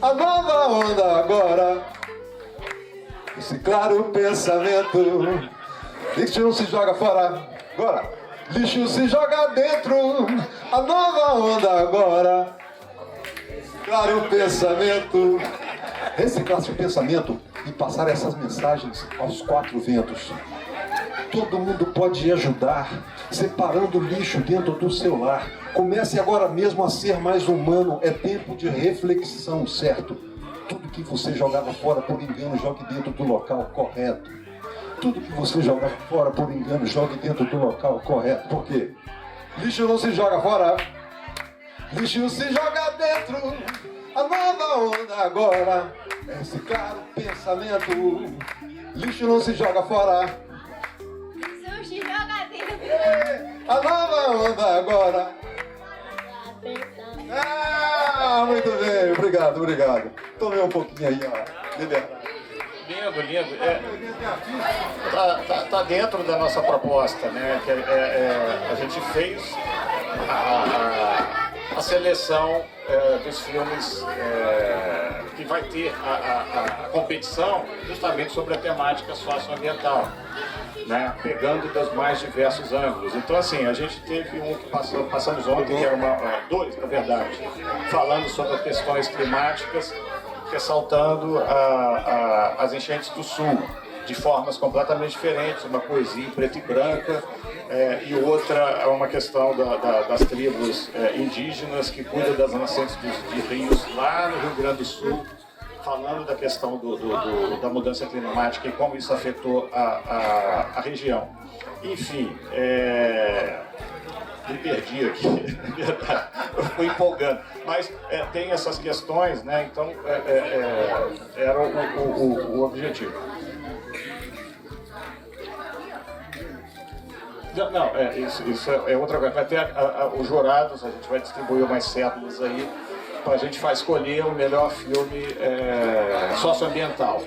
A nova onda agora. Reciclar o pensamento. Lixo não se joga fora. Agora. Lixo se joga dentro. A nova onda agora. Reciclar o pensamento. Reciclar seu pensamento e passar essas mensagens aos quatro ventos. Todo mundo pode ajudar, separando o lixo dentro do seu lar. Comece agora mesmo a ser mais humano. É tempo de reflexão, certo? Tudo que você jogava fora por engano, jogue dentro do local correto. Tudo que você jogava fora por engano, jogue dentro do local correto. Por quê? Lixo não se joga fora. Lixo se joga dentro. A nova onda agora é reciclar o pensamento. Lixo não se joga fora. Lixo se joga dentro. A nova onda agora. Ah, muito bem, obrigado. Tomei um pouquinho aí, ó. Liberdade. Lindo. Tá dentro da nossa proposta, né? Que a gente fez a seleção dos filmes que vai ter a competição justamente sobre a temática socioambiental, né? Pegando dos mais diversos ângulos. Então, assim, a gente teve um que passamos ontem, que era dois, na verdade, falando sobre as questões climáticas, ressaltando as enchentes do sul, de formas completamente diferentes, uma poesia em preto e branca, e outra é uma questão das tribos indígenas que cuidam das nascentes de rios lá no Rio Grande do Sul, falando da questão da mudança climática e como isso afetou a região. Enfim, me perdi aqui, eu fui empolgando, mas tem essas questões, né? Então era o objetivo. Não, isso é outra coisa. Vai ter os jurados, a gente vai distribuir umas cédulas aí para a gente escolher o melhor filme socioambiental.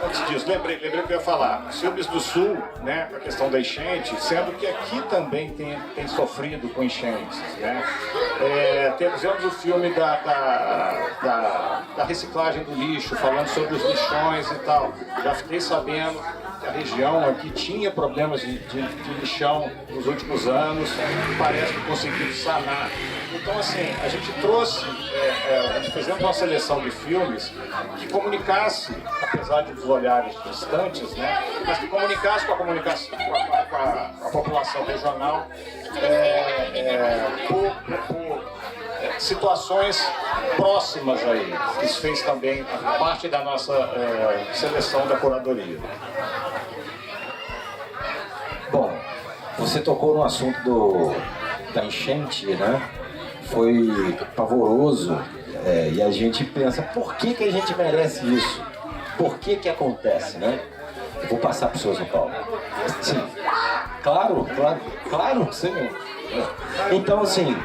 Antes disso, lembrei que eu ia falar. Os filmes do Sul, né, a questão da enchente, sendo que aqui também tem sofrido com enchentes, né? Temos o filme da reciclagem do lixo, falando sobre os lixões e tal. Já fiquei sabendo que a região aqui tinha problemas de lixão nos últimos anos, parece que conseguiu sanar. Então, assim, a gente trouxe, fizemos uma seleção de filmes que comunicasse, apesar de os olhares distantes, né, mas que comunicasse com a população regional por situações próximas aí. Isso fez também parte da nossa seleção da curadoria. Bom, você tocou no assunto da enchente, né? Foi pavoroso, e a gente pensa, por que a gente merece isso? Por que acontece, né? Eu vou passar para o senhor São Paulo. Sim, claro, sim. Então, assim...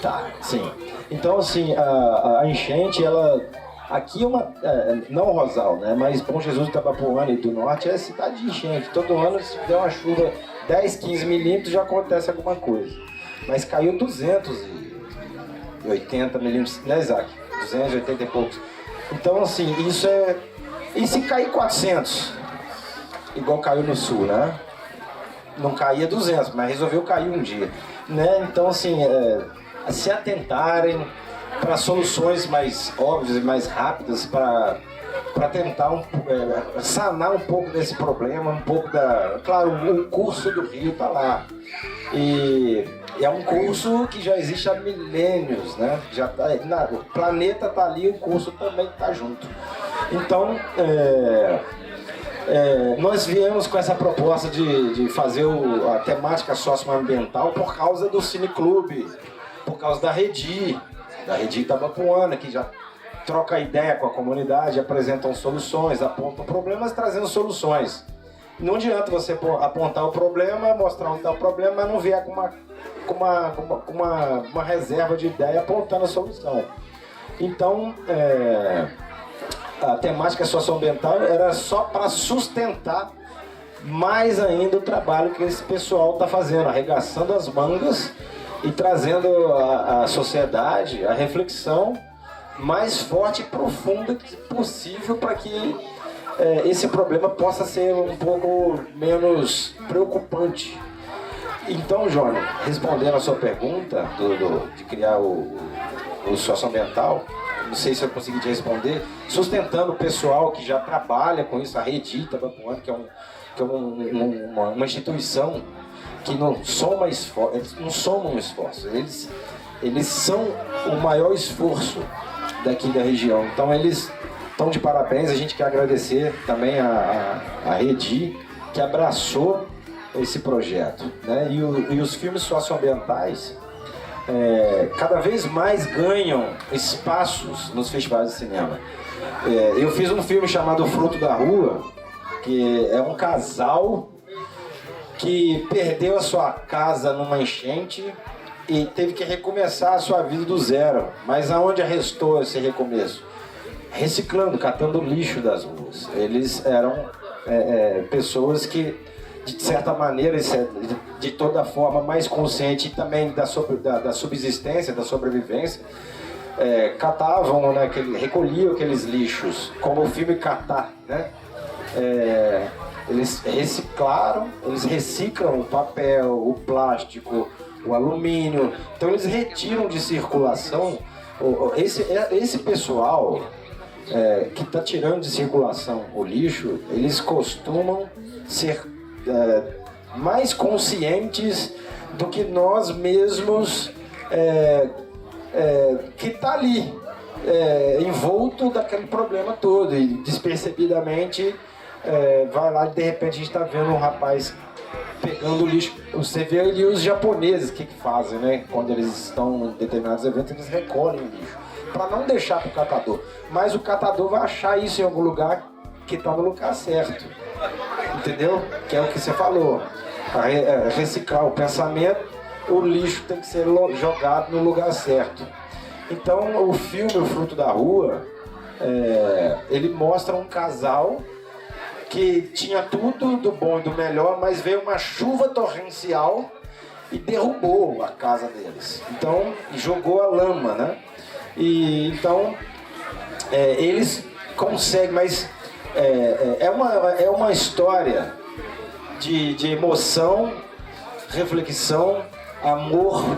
Tá, sim. Então, assim, a enchente, ela... Aqui é uma... não Rosal, né? Mas Bom Jesus do Itabapoana e do Norte é cidade de enchente. Todo ano, se der uma chuva 10, 15 milímetros, já acontece alguma coisa. Mas caiu 280 milímetros, né, Isaac? 280 e poucos. Então, assim, isso é... E se cair 400? Igual caiu no Sul, né? Não caía 200, mas resolveu cair um dia, né? Então, assim, se atentarem para soluções mais óbvias e mais rápidas para tentar sanar um pouco desse problema, um pouco da... Claro, o curso do rio está lá. E é um curso que já existe há milênios, né? Já tá, o planeta está ali, o curso também está junto. Então, nós viemos com essa proposta de fazer a temática socioambiental por causa do Cineclube, por causa da Redi Itabapoana, que já troca ideia com a comunidade, apresentam soluções, apontam problemas, trazendo soluções. Não adianta você apontar o problema, mostrar onde está o problema, mas não vier com uma reserva de ideia apontando a solução. Então, a temática socioambiental era só para sustentar mais ainda o trabalho que esse pessoal está fazendo, arregaçando as mangas e trazendo à sociedade a reflexão mais forte e profunda possível para que esse problema possa ser um pouco menos preocupante. Então, Johnny, respondendo a sua pergunta de criar o socioambiental, não sei se eu consegui te responder, sustentando o pessoal que já trabalha com isso, a Redi Itabapoana, que é uma instituição que não soma esforço, eles não somam esforço, eles são o maior esforço daqui da região. Então eles estão de parabéns, a gente quer agradecer também a Redi, que abraçou esse projeto, né? E os filmes socioambientais cada vez mais ganham espaços nos festivais de cinema. Eu fiz um filme chamado O Fruto da Rua, que é um casal que perdeu a sua casa numa enchente e teve que recomeçar a sua vida do zero. Mas aonde restou esse recomeço? Reciclando, catando lixo das ruas. Eles eram pessoas que, de certa maneira, de toda forma mais consciente também da subsistência, da sobrevivência, catavam, né, recolhiam aqueles lixos, como o filme Catar, né? Eles reciclam o papel, o plástico, o alumínio, então eles retiram de circulação. Esse pessoal que está tirando de circulação o lixo, eles costumam ser mais conscientes do que nós mesmos, que está ali, envolto daquele problema todo, e despercebidamente vai lá e de repente a gente está vendo um rapaz pegando lixo. Você vê ali os japoneses que fazem, né? Quando eles estão em determinados eventos, eles recolhem o lixo. para não deixar pro catador. Mas o catador vai achar isso em algum lugar que tá no lugar certo. Entendeu? Que é o que você falou. Reciclar o pensamento, o lixo tem que ser jogado no lugar certo. Então o filme O Fruto da Rua, ele mostra um casal que tinha tudo do bom e do melhor, mas veio uma chuva torrencial e derrubou a casa deles. Então jogou a lama, né? E então eles conseguem, mas é uma história de emoção, reflexão, amor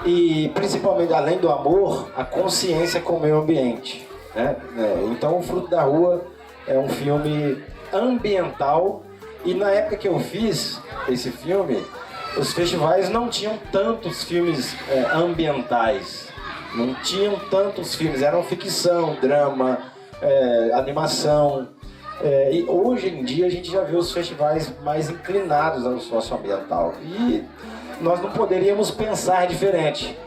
e principalmente, além do amor, a consciência com o meio ambiente, né? Então O Fruto da Rua é um filme ambiental, e na época que eu fiz esse filme, os festivais não tinham tantos filmes ambientais, não tinham tantos filmes, eram ficção, drama, animação. E hoje em dia a gente já vê os festivais mais inclinados ao socioambiental, e nós não poderíamos pensar diferente.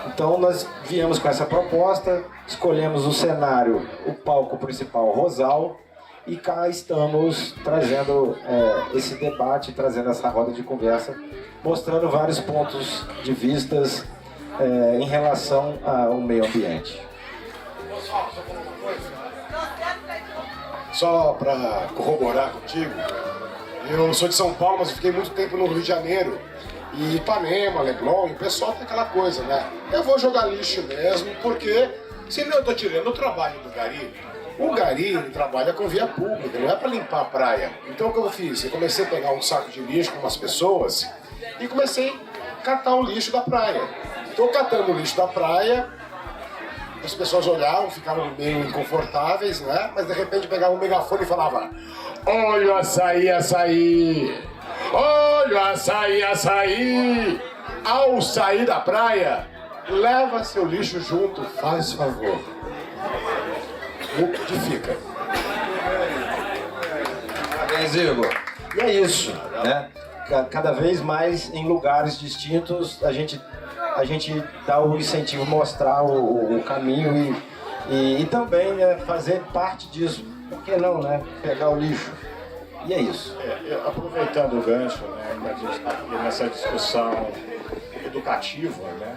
Então nós viemos com essa proposta, escolhemos o cenário, o palco principal Rosal, e cá estamos trazendo esse debate, trazendo essa roda de conversa, mostrando vários pontos de vistas em relação ao meio ambiente. Só para corroborar contigo, eu sou de São Paulo, mas fiquei muito tempo no Rio de Janeiro. E Ipanema, Leblon, o pessoal tem aquela coisa, né? Eu vou jogar lixo mesmo, porque senão eu tô tirando o trabalho do gari. O gari, ele trabalha com via pública, não é para limpar a praia. Então o que eu fiz? Eu comecei a pegar um saco de lixo com umas pessoas e comecei a catar o lixo da praia. Tô catando o lixo da praia, as pessoas olhavam, ficavam meio inconfortáveis, né? Mas de repente pegava um megafone e falava: olha o açaí, açaí! Olha o açaí, açaí! Ao sair da praia, leva seu lixo junto, faz favor. Modifica. Parabéns, Igor. E é isso, né? Cada vez mais em lugares distintos a gente dá o incentivo, mostrar o caminho e também, né, fazer parte disso. Por que não, né? Pegar o lixo. E é isso. Aproveitando o gancho, né, que a gente está aqui nessa discussão educativa, né,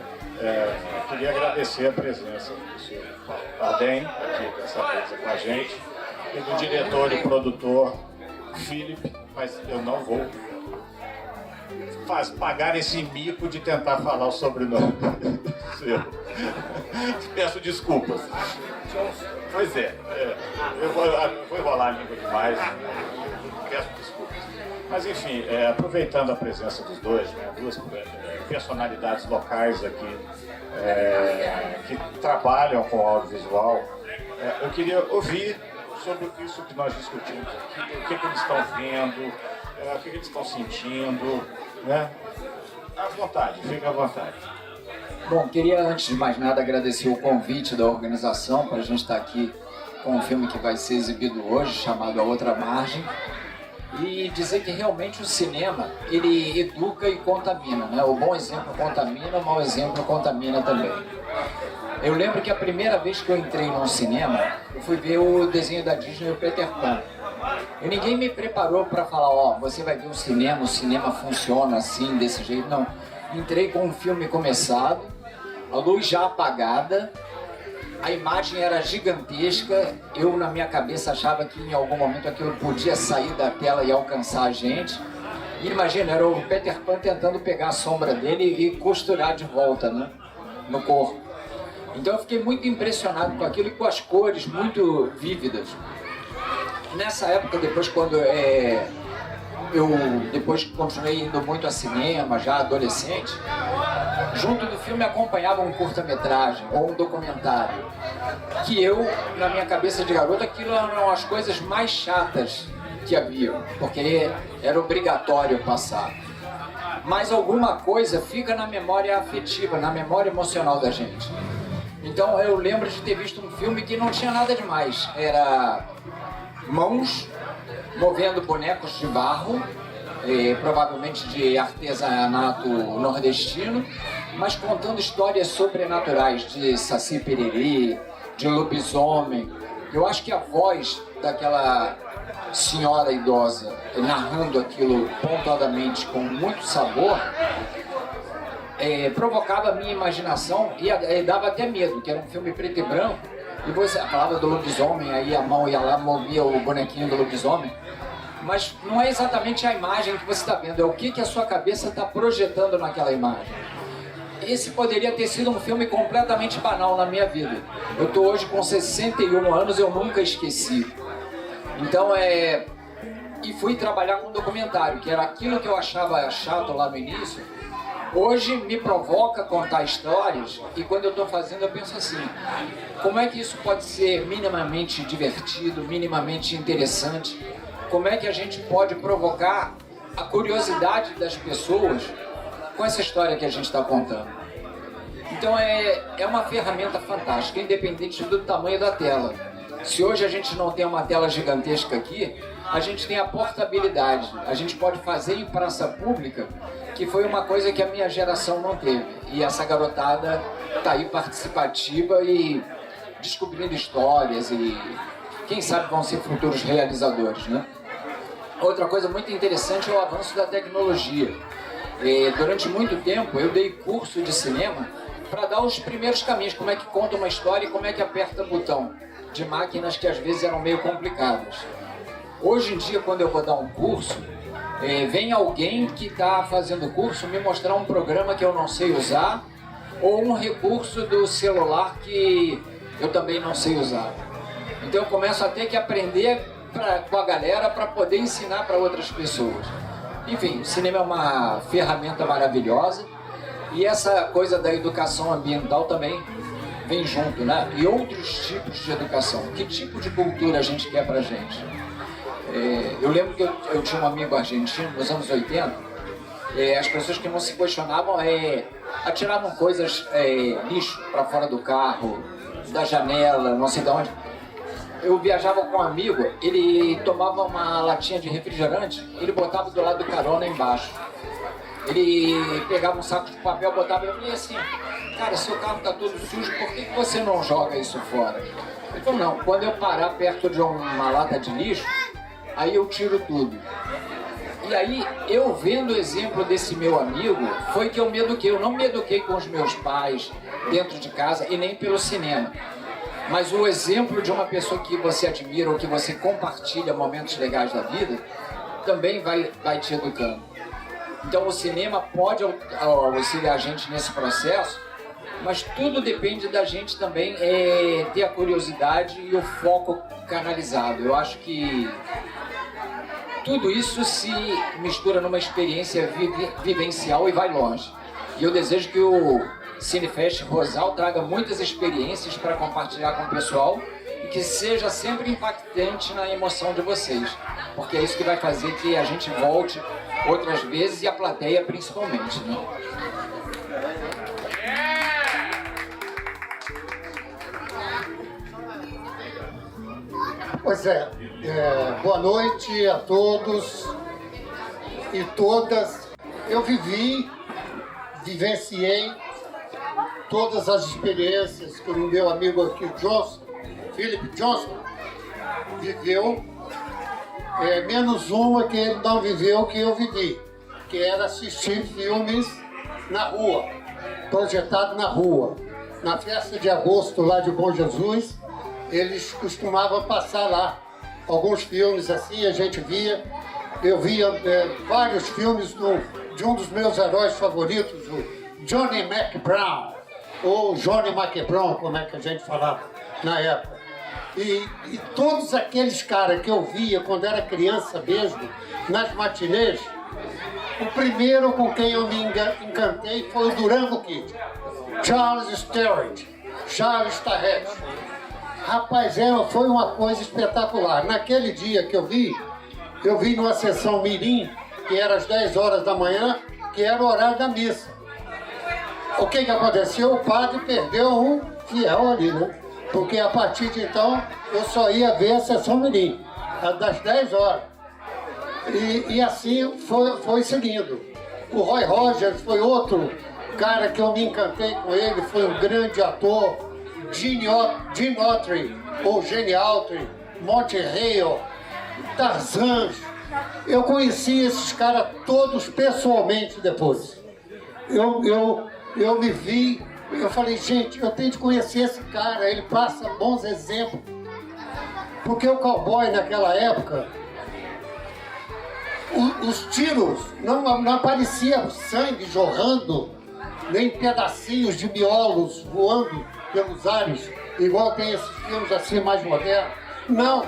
queria agradecer a presença do senhor Ardem aqui dessa vez com a gente, e do diretor e produtor Philip, mas eu não vou pagar esse mico de tentar falar o sobrenome seu. Peço desculpas. Pois eu vou enrolar a língua demais, peço desculpas. Mas enfim, aproveitando a presença dos dois, né, duas personalidades locais aqui que trabalham com audiovisual, eu queria ouvir sobre isso que nós discutimos aqui, o que eles estão vendo, o que eles estão sentindo, né? À vontade, fica à vontade. Bom, queria antes de mais nada agradecer o convite da organização para a gente estar aqui com um filme que vai ser exibido hoje, chamado A Outra Margem, e dizer que realmente o cinema, ele educa e contamina, né? O bom exemplo contamina, o mau exemplo contamina também. Eu lembro que a primeira vez que eu entrei num cinema, eu fui ver o desenho da Disney, o Peter Pan. E ninguém me preparou para falar, você vai ver o cinema funciona assim, desse jeito. Não. Entrei com um filme começado, a luz já apagada, a imagem era gigantesca, eu na minha cabeça achava que em algum momento aquilo podia sair da tela e alcançar a gente. E imagina, era o Peter Pan tentando pegar a sombra dele e costurar de volta, né, no corpo. Então eu fiquei muito impressionado com aquilo e com as cores muito vívidas. Nessa época, depois quando eu continuei indo muito a cinema, já adolescente, junto do filme acompanhava um curta-metragem ou um documentário, que eu, na minha cabeça de garoto, aquilo eram as coisas mais chatas que havia, porque era obrigatório passar. Mas alguma coisa fica na memória afetiva, na memória emocional da gente. Então eu lembro de ter visto um filme que não tinha nada demais, era mãos movendo bonecos de barro, provavelmente de artesanato nordestino, mas contando histórias sobrenaturais de Saci Pererê, de lobisomem. Eu acho que a voz daquela senhora idosa narrando aquilo pontuadamente com muito sabor provocava a minha imaginação e dava até medo, que era um filme preto e branco, e você falava do lobisomem, aí a mão ia lá, movia o bonequinho do lobisomem, mas não é exatamente a imagem que você está vendo, é o que a sua cabeça está projetando naquela imagem. Esse poderia ter sido um filme completamente banal na minha vida. Eu estou hoje com 61 anos, eu nunca esqueci. Então e fui trabalhar com um documentário, que era aquilo que eu achava chato lá no início. Hoje me provoca contar histórias, e quando eu estou fazendo eu penso assim, como é que isso pode ser minimamente divertido, minimamente interessante? Como é que a gente pode provocar a curiosidade das pessoas com essa história que a gente está contando? Então é uma ferramenta fantástica, independente do tamanho da tela. Se hoje a gente não tem uma tela gigantesca aqui, a gente tem a portabilidade. A gente pode fazer em praça pública, que foi uma coisa que a minha geração não teve. E essa garotada está aí participativa e descobrindo histórias e quem sabe vão ser futuros realizadores, né? Outra coisa muito interessante é o avanço da tecnologia. Durante muito tempo eu dei curso de cinema para dar os primeiros caminhos, como é que conta uma história e como é que aperta botão de máquinas que às vezes eram meio complicadas. Hoje em dia, quando eu vou dar um curso, vem alguém que está fazendo o curso me mostrar um programa que eu não sei usar ou um recurso do celular que eu também não sei usar. Então eu começo a ter que aprender com a galera para poder ensinar para outras pessoas. Enfim, o cinema é uma ferramenta maravilhosa e essa coisa da educação ambiental também vem junto, né? E outros tipos de educação. Que tipo de cultura a gente quer pra gente? Eu lembro que eu tinha um amigo argentino nos anos 80, as pessoas que não se questionavam atiravam coisas, lixo para fora do carro, da janela, não sei de onde. Eu viajava com um amigo, ele tomava uma latinha de refrigerante, ele botava do lado do carona embaixo. Ele pegava um saco de papel, botava e eu falei assim, cara, seu carro está todo sujo, por que você não joga isso fora? Ele falou, não, quando eu parar perto de uma lata de lixo, aí eu tiro tudo. E aí, eu vendo o exemplo desse meu amigo, foi que eu me eduquei. Eu não me eduquei com os meus pais, dentro de casa, e nem pelo cinema. Mas o exemplo de uma pessoa que você admira ou que você compartilha momentos legais da vida, também vai te educando. Então o cinema pode auxiliar a gente nesse processo, mas tudo depende da gente também ter a curiosidade e o foco canalizado. Eu acho que tudo isso se mistura numa experiência vivencial e vai longe. E eu desejo que o Cinefest Rosal traga muitas experiências para compartilhar com o pessoal e que seja sempre impactante na emoção de vocês, porque é isso que vai fazer que a gente volte outras vezes e a plateia principalmente, né? Pois boa noite a todos e todas. Eu vivenciei todas as experiências que o meu amigo aqui, Philip Johnson, viveu, menos uma que ele não viveu que eu vivi, que era assistir filmes na rua, projetado na rua. Na festa de agosto lá de Bom Jesus, eles costumavam passar lá alguns filmes assim, a gente via. Eu via vários filmes de um dos meus heróis favoritos, o Johnny McBrown, ou Johnny McBrown, como é que a gente falava na época. E todos aqueles caras que eu via quando era criança mesmo, nas matinês, o primeiro com quem eu me encantei foi o Durango Kid, Charles Sturridge, Charles Tarrett. Rapaz, foi uma coisa espetacular. Naquele dia que eu vi numa sessão mirim, que era às 10 horas da manhã, que era o horário da missa. O que aconteceu? O padre perdeu um fiel ali, né? Porque a partir de então, eu só ia ver a sessão mirim, das 10 horas. E assim foi seguindo. O Roy Rogers foi outro cara que eu me encantei com ele, foi um grande ator. Gene Autry, ou Gene Autry, Monty Hale, Tarzan. Eu conheci esses caras todos pessoalmente depois. Eu me vi, eu falei, gente, eu tenho de conhecer esse cara, ele passa bons exemplos. Porque o cowboy naquela época, os tiros, não aparecia sangue jorrando, nem pedacinhos de miolos voando pelos ares, igual tem esses filmes assim mais modernos. Não,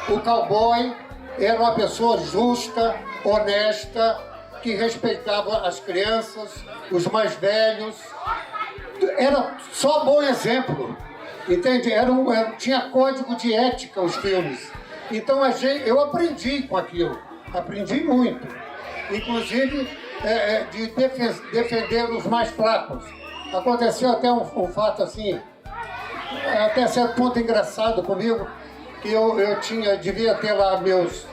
o cowboy era uma pessoa justa, honesta, que respeitava as crianças, os mais velhos. Era só bom exemplo, entende? Tinha código de ética os filmes. Então eu aprendi com aquilo, aprendi muito. Inclusive de defender os mais fracos. Aconteceu até um fato assim, até certo ponto engraçado comigo, que eu devia ter lá meus,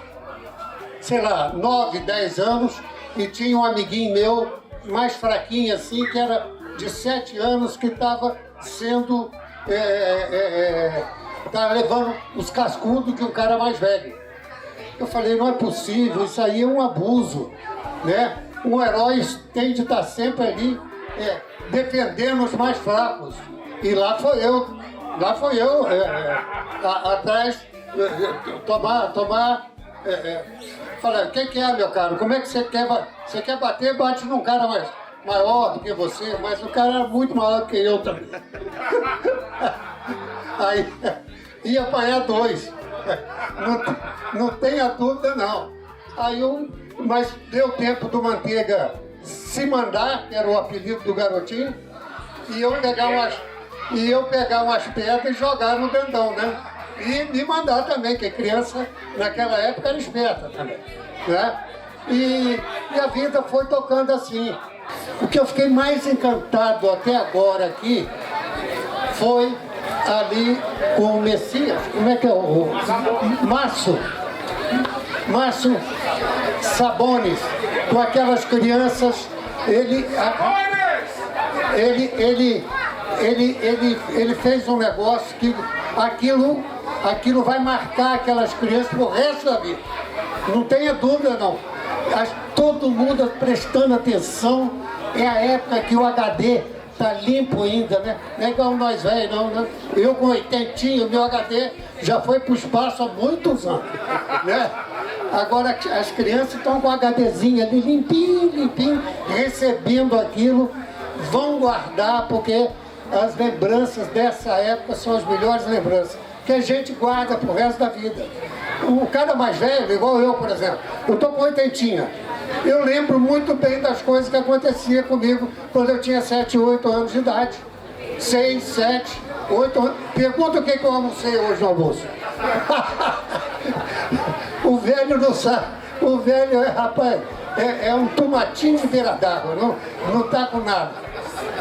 9, 10 anos, e tinha um amiguinho meu, mais fraquinho assim, que era de 7 anos, que estava sendo, levando os cascudos de um cara mais velho. Eu falei, não é possível, isso aí é um abuso, né? Um herói tem de estar sempre ali, defendendo os mais fracos. E lá foi eu atrás, falei, o que é, meu caro? Como é que você quer? Você quer bater, bate num cara maior do que você, mas o cara era muito maior do que eu também. Aí ia apanhar 2. Não tenha dúvida, não. Mas deu tempo do Manteiga se mandar, que era o apelido do garotinho, e eu pegar umas pedras e jogar no dendão, né? E me mandar também, que criança naquela época era esperta também, né? E a vida foi tocando assim. O que eu fiquei mais encantado até agora aqui foi ali com o Messias, como é que é o Márcio Sabonis, com aquelas crianças, ele fez um negócio que aquilo vai marcar aquelas crianças pro resto da vida. Não tenha dúvida, não. Todo mundo prestando atenção. É a época que o HD tá limpo ainda, né? Não é igual nós velhos, não, né? Eu com 80, meu HD já foi pro espaço há muitos anos, né? Agora as crianças estão com o HDzinho ali limpinho, recebendo aquilo, vão guardar, porque as lembranças dessa época são as melhores lembranças, que a gente guarda pro resto da vida. O cara mais velho, igual eu, por exemplo, eu tô com 80. Eu lembro muito bem das coisas que acontecia comigo quando eu tinha 7, 8 anos de idade. 6, 7, 8 anos. Pergunta o que eu almocei hoje no almoço. O velho não sabe. O velho é um tomatinho de beira d'água, não tá com nada.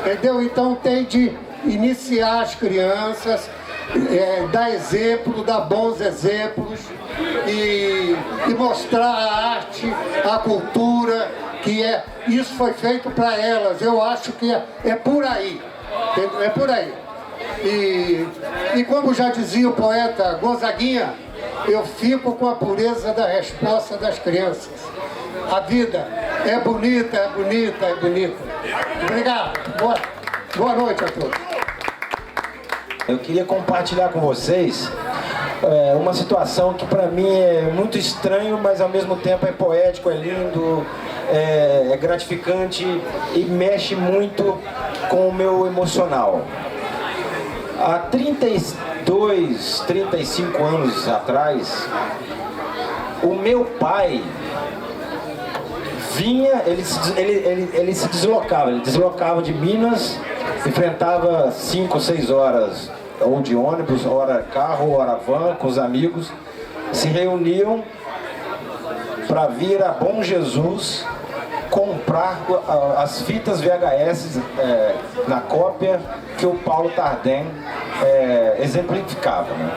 Entendeu? Então tem de iniciar as crianças, dar exemplo, dar bons exemplos e mostrar a arte, a cultura, isso foi feito para elas. Eu acho que é por aí, é por aí. E como já dizia o poeta Gonzaguinha, eu fico com a pureza da resposta das crianças. A vida é bonita, é bonita, é bonita. Obrigado. Boa noite a todos. Eu queria compartilhar com vocês uma situação que para mim é muito estranho, mas ao mesmo tempo é poético, é lindo, é gratificante e mexe muito com o meu emocional. Há 32, 35 anos atrás, o meu pai vinha, ele se deslocava de Minas, enfrentava 5, 6 horas ou de ônibus, hora carro, hora van, com os amigos, se reuniam para vir a Bom Jesus comprar as fitas VHS na cópia que o Paulo Tardem exemplificava, né?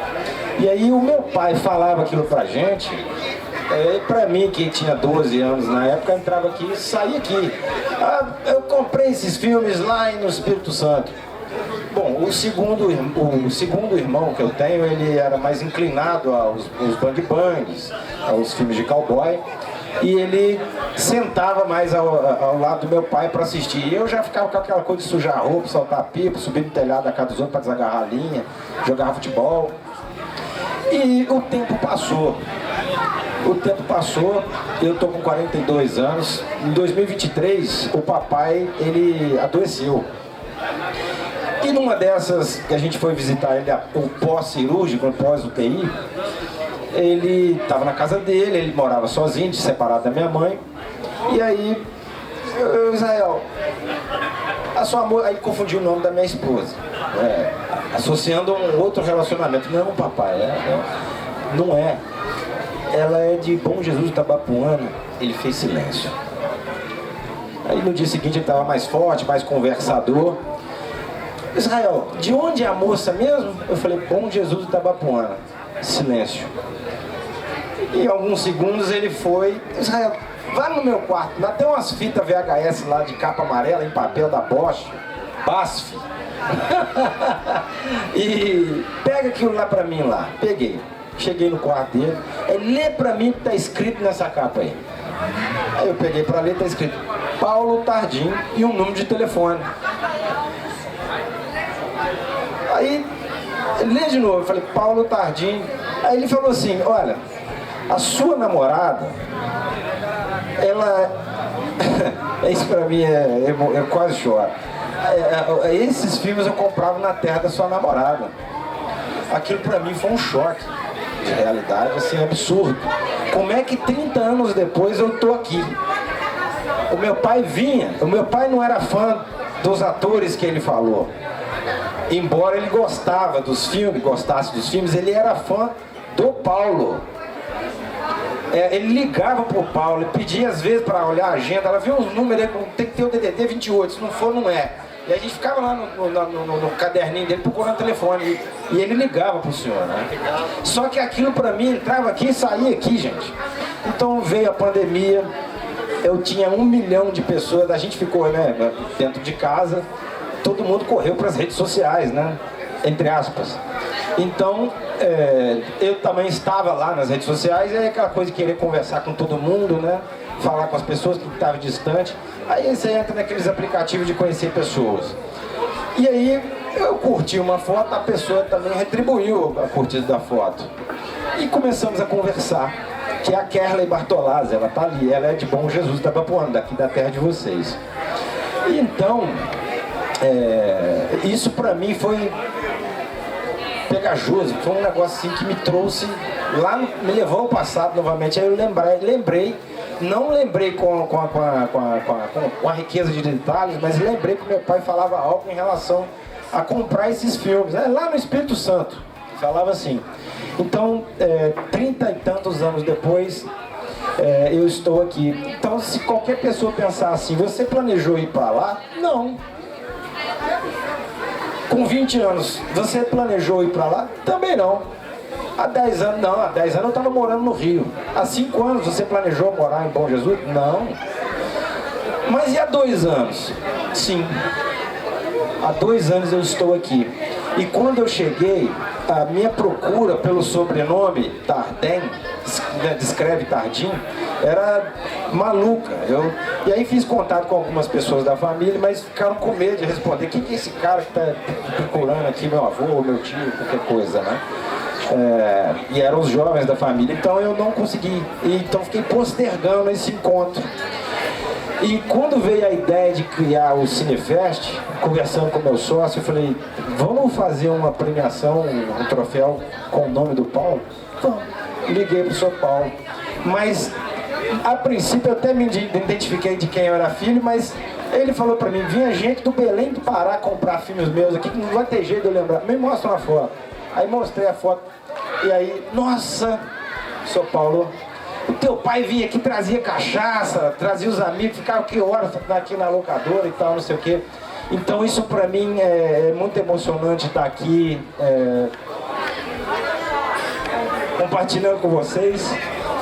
E aí o meu pai falava aquilo pra gente Pra mim, que tinha 12 anos na época, entrava aqui e saía aqui. Eu comprei esses filmes lá no Espírito Santo. Bom, o segundo irmão que eu tenho, ele era mais inclinado aos bang-bangs, aos filmes de cowboy. E ele sentava mais ao lado do meu pai para assistir. E eu já ficava com aquela coisa de sujar roupa, soltar pipa, subir no telhado da casa dos outros para desagarrar a linha, jogar futebol. E o tempo passou. Eu tô com 42 anos. Em 2023, o papai, ele adoeceu. E numa dessas que a gente foi visitar ele, o pós-cirúrgico, o pós-UTI, ele estava na casa dele, ele morava sozinho, separado da minha mãe. E aí, Israel, a sua amor, aí confundiu o nome da minha esposa, associando um outro relacionamento. Não, papai, não é. Ela é de Bom Jesus de Itabapuana. Ele fez silêncio. Aí no dia seguinte ele estava mais forte, mais conversador. Israel, de onde é a moça mesmo? Eu falei, Bom Jesus de Itabapuana. Silêncio. E em alguns segundos ele foi, Israel, vai no meu quarto, lá tem umas fitas VHS lá de capa amarela em papel da Bosch, BASF. E pega aquilo lá pra mim lá. Peguei. Cheguei no quarto dele. Lê pra mim o que tá escrito nessa capa aí. Aí eu peguei pra ler, tá escrito Paulo Tardim e um número de telefone. Aí, lê de novo, eu falei, Paulo Tardim. Aí ele falou assim, olha, a sua namorada, ela... Isso pra mim eu quase choro. Esses filmes eu comprava na terra da sua namorada. Aquilo pra mim foi um choque de realidade, assim, absurdo. Como é que 30 anos depois eu tô aqui? O meu pai não era fã dos atores que ele falou. Embora ele gostasse dos filmes, ele era fã do Paulo. Ele ligava pro Paulo, ele pedia às vezes para olhar a agenda, ela viu uns números, tem que ter o DDD 28, se não for, não é. E a gente ficava lá no caderninho dele procurando o telefone. E ele ligava pro senhor, né? Só que aquilo pra mim entrava aqui e saía aqui, gente. Então veio a pandemia, eu tinha 1 milhão de pessoas, a gente ficou, né, dentro de casa, todo mundo correu pras redes sociais, né? Entre aspas. Então, eu também estava lá nas redes sociais, e aí aquela coisa de querer conversar com todo mundo, né? Falar com as pessoas que estavam distantes. Aí você entra naqueles aplicativos de conhecer pessoas. E aí eu curti uma foto, a pessoa também retribuiu a curtida da foto. E começamos a conversar, que é a Kerley Bartolazzi, ela tá ali, ela é de Bom Jesus de Itabapuana, daqui da terra de vocês. E então, isso pra mim foi pegajoso, foi um negócio assim que me trouxe lá, me levou ao passado novamente. Aí eu lembrei, não lembrei com a riqueza de detalhes, mas lembrei que meu pai falava algo em relação a comprar esses filmes, né? Lá no Espírito Santo, falava assim. Então, 30 e tantos anos depois, eu estou aqui. Então, se qualquer pessoa pensar assim, você planejou ir para lá? Não. Com 20 anos, você planejou ir para lá? Também não. Há 10 anos, não. Há 10 anos eu estava morando no Rio. Há 5 anos, você planejou morar em Bom Jesus? Não. Mas e há 2 anos? Sim. Há 2 anos eu estou aqui. E quando eu cheguei, a minha procura pelo sobrenome Tardim, descreve Tardim, era maluca. E aí fiz contato com algumas pessoas da família, mas ficaram com medo de responder. Quem que é esse cara que está procurando aqui, meu avô, meu tio, qualquer coisa, né? E eram os jovens da família, então eu não consegui. Então fiquei postergando esse encontro. E quando veio a ideia de criar o Cinefest, conversando com meu sócio, eu falei, vamos fazer uma premiação, um troféu com o nome do Paulo? Então, liguei pro São Paulo. Mas, a princípio, eu até me identifiquei de quem eu era filho, mas ele falou pra mim, vinha gente do Belém do Pará comprar filmes meus aqui, que não vai ter jeito de eu lembrar. Me mostra uma foto. Aí mostrei a foto, e aí, nossa, São Paulo... O teu pai vinha aqui, trazia cachaça, trazia os amigos, ficava aqui horas aqui na locadora e tal, não sei o quê. Então isso pra mim é muito emocionante estar aqui compartilhando com vocês.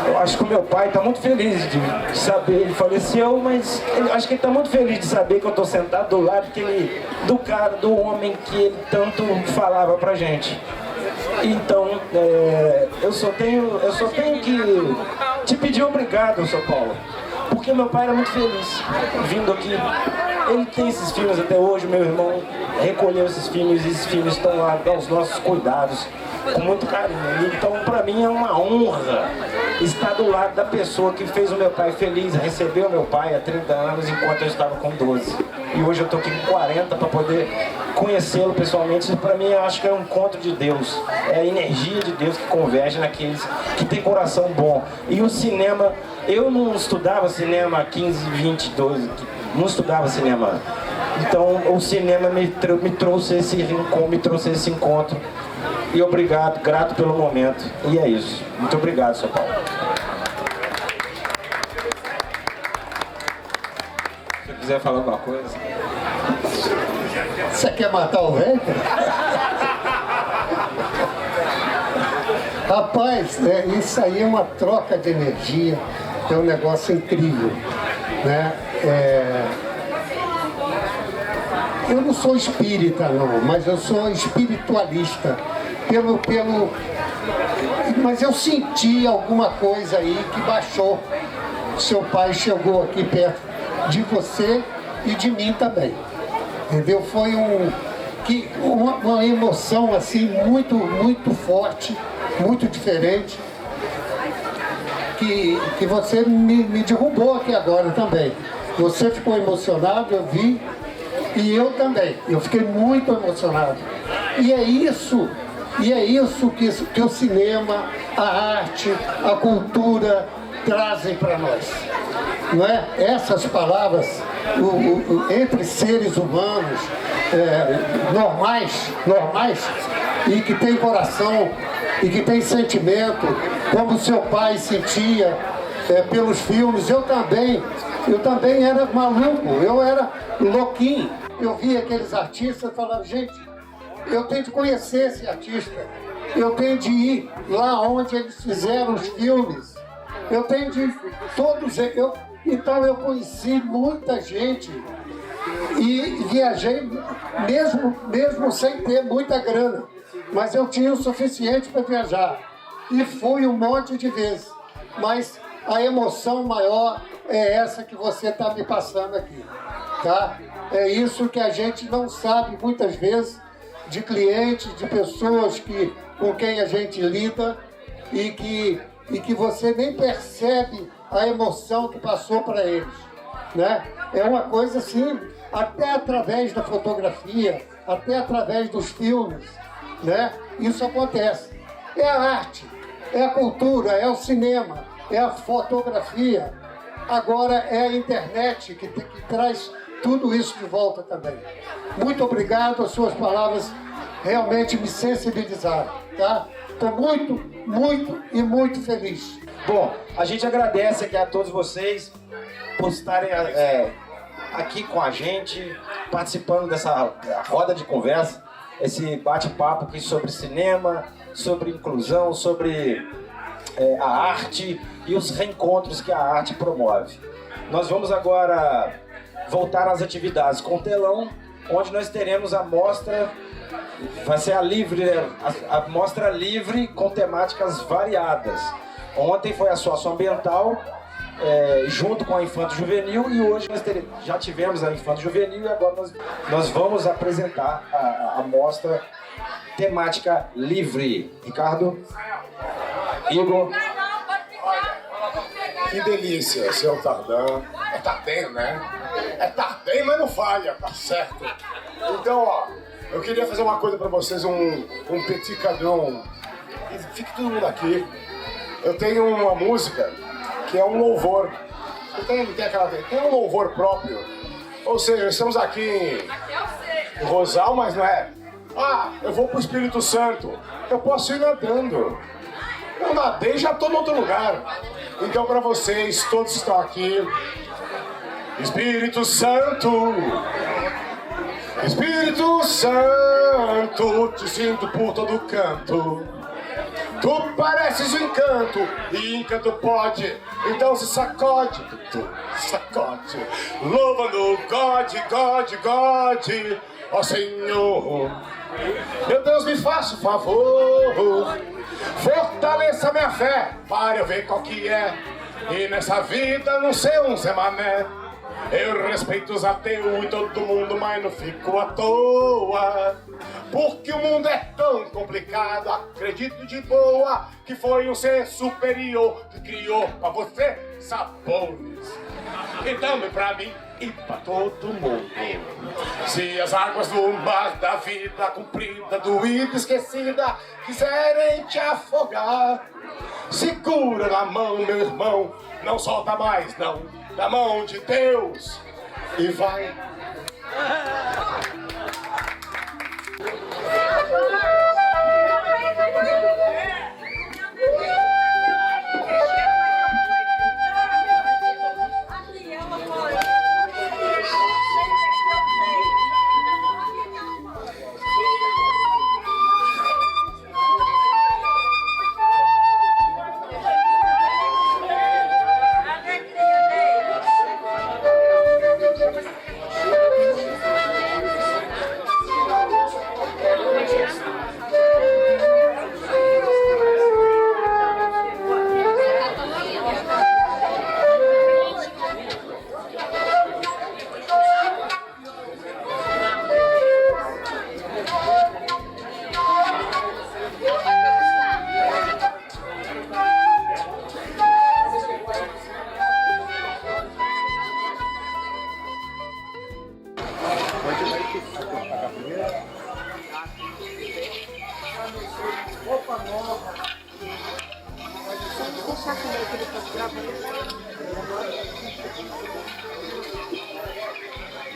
Eu acho que o meu pai está muito feliz de saber, ele faleceu, mas acho que ele está muito feliz de saber que eu estou sentado do lado do cara, do homem que ele tanto falava pra gente. Então, eu só tenho que te pedir obrigado, São Paulo, porque meu pai era muito feliz vindo aqui. Ele tem esses filmes até hoje, meu irmão recolheu esses filmes, e esses filmes estão lá aos nossos cuidados, com muito carinho. Então, para mim é uma honra estar do lado da pessoa que fez o meu pai feliz, recebeu meu pai há 30 anos enquanto eu estava com 12. E hoje eu estou aqui com 40 para poder conhecê-lo pessoalmente. Isso para mim eu acho que é um encontro de Deus, é a energia de Deus que converge naqueles que tem coração bom. E o cinema, eu não estudava cinema há 15, 20, 12, não estudava cinema. Então o cinema me trouxe esse rincão, me trouxe esse encontro. E obrigado, grato pelo momento. E é isso. Muito obrigado, São Paulo. Se você quiser falar alguma coisa. Você quer matar o velho? Rapaz, isso aí é uma troca de energia, é um negócio incrível, né? Eu não sou espírita, não, mas eu sou espiritualista. Mas eu senti alguma coisa aí que baixou. Seu pai chegou aqui perto de você e de mim também. Entendeu? Foi uma emoção assim muito, muito forte, muito diferente, que você me derrubou aqui agora também. Você ficou emocionado, eu vi, e eu também. Eu fiquei muito emocionado. E é isso que o cinema, a arte, a cultura trazem para nós. Não é? Essas palavras entre seres humanos normais e que tem coração e que tem sentimento, como seu pai sentia pelos filmes. Eu também era maluco, eu era louquinho. Eu via aqueles artistas e falava, gente, eu tenho de conhecer esse artista, eu tenho de ir lá onde eles fizeram os filmes, eu tenho de ir todos eles. Então eu conheci muita gente e viajei mesmo sem ter muita grana, mas eu tinha o suficiente para viajar e fui um monte de vezes. Mas a emoção maior é essa que você está me passando aqui, tá? É isso que a gente não sabe muitas vezes de clientes, de pessoas com quem a gente lida e que você nem percebe a emoção que passou para eles, né? É uma coisa assim, até através da fotografia, até através dos filmes, né? Isso acontece. É a arte, é a cultura, é o cinema, é a fotografia. Agora é a internet que traz tudo isso de volta também. Muito obrigado, as suas palavras realmente me sensibilizaram, tá? Estou muito, muito e muito feliz. Bom, a gente agradece aqui a todos vocês por estarem aqui com a gente, participando dessa roda de conversa, esse bate-papo aqui sobre cinema, sobre inclusão, sobre a arte e os reencontros que a arte promove. Nós vamos agora voltar às atividades com o telão, onde nós teremos a mostra, vai ser a mostra livre com temáticas variadas. Ontem foi a socioambiental, junto com a Infanto Juvenil, e hoje nós já tivemos a Infanto Juvenil e agora nós vamos apresentar a mostra temática livre. Ricardo? Igor? Que delícia, seu Tardan. É Tardenho, né? É Tardenho, mas não falha, tá certo. Então, ó, eu queria fazer uma coisa pra vocês, um petit cadeau. Fique todo mundo aqui. Eu tenho uma música que é um louvor. Tem um louvor próprio. Ou seja, estamos aqui em Rosal, mas não é. Eu vou pro Espírito Santo. Eu posso ir nadando. Eu nadei e já estou em outro lugar. Então, para vocês, todos estão aqui. Espírito Santo, Espírito Santo, te sinto por todo canto. Tu pareces um encanto, e encanto pode, então se sacode, tu sacode. Louvando God, God, God, ó Senhor. Meu Deus, me faça um favor, fortaleça minha fé, para eu ver qual que é. E nessa vida não ser um Zé Mané. Eu respeito os ateus e todo mundo, mas não fico à toa. Porque o mundo é tão complicado, acredito de boa que foi um ser superior que criou pra você sabores. E também pra mim e pra todo mundo. Se as águas do mar da vida comprida, doída, esquecida, quiserem te afogar, segura na mão, meu irmão, não solta mais não, da mão de Deus, e vai.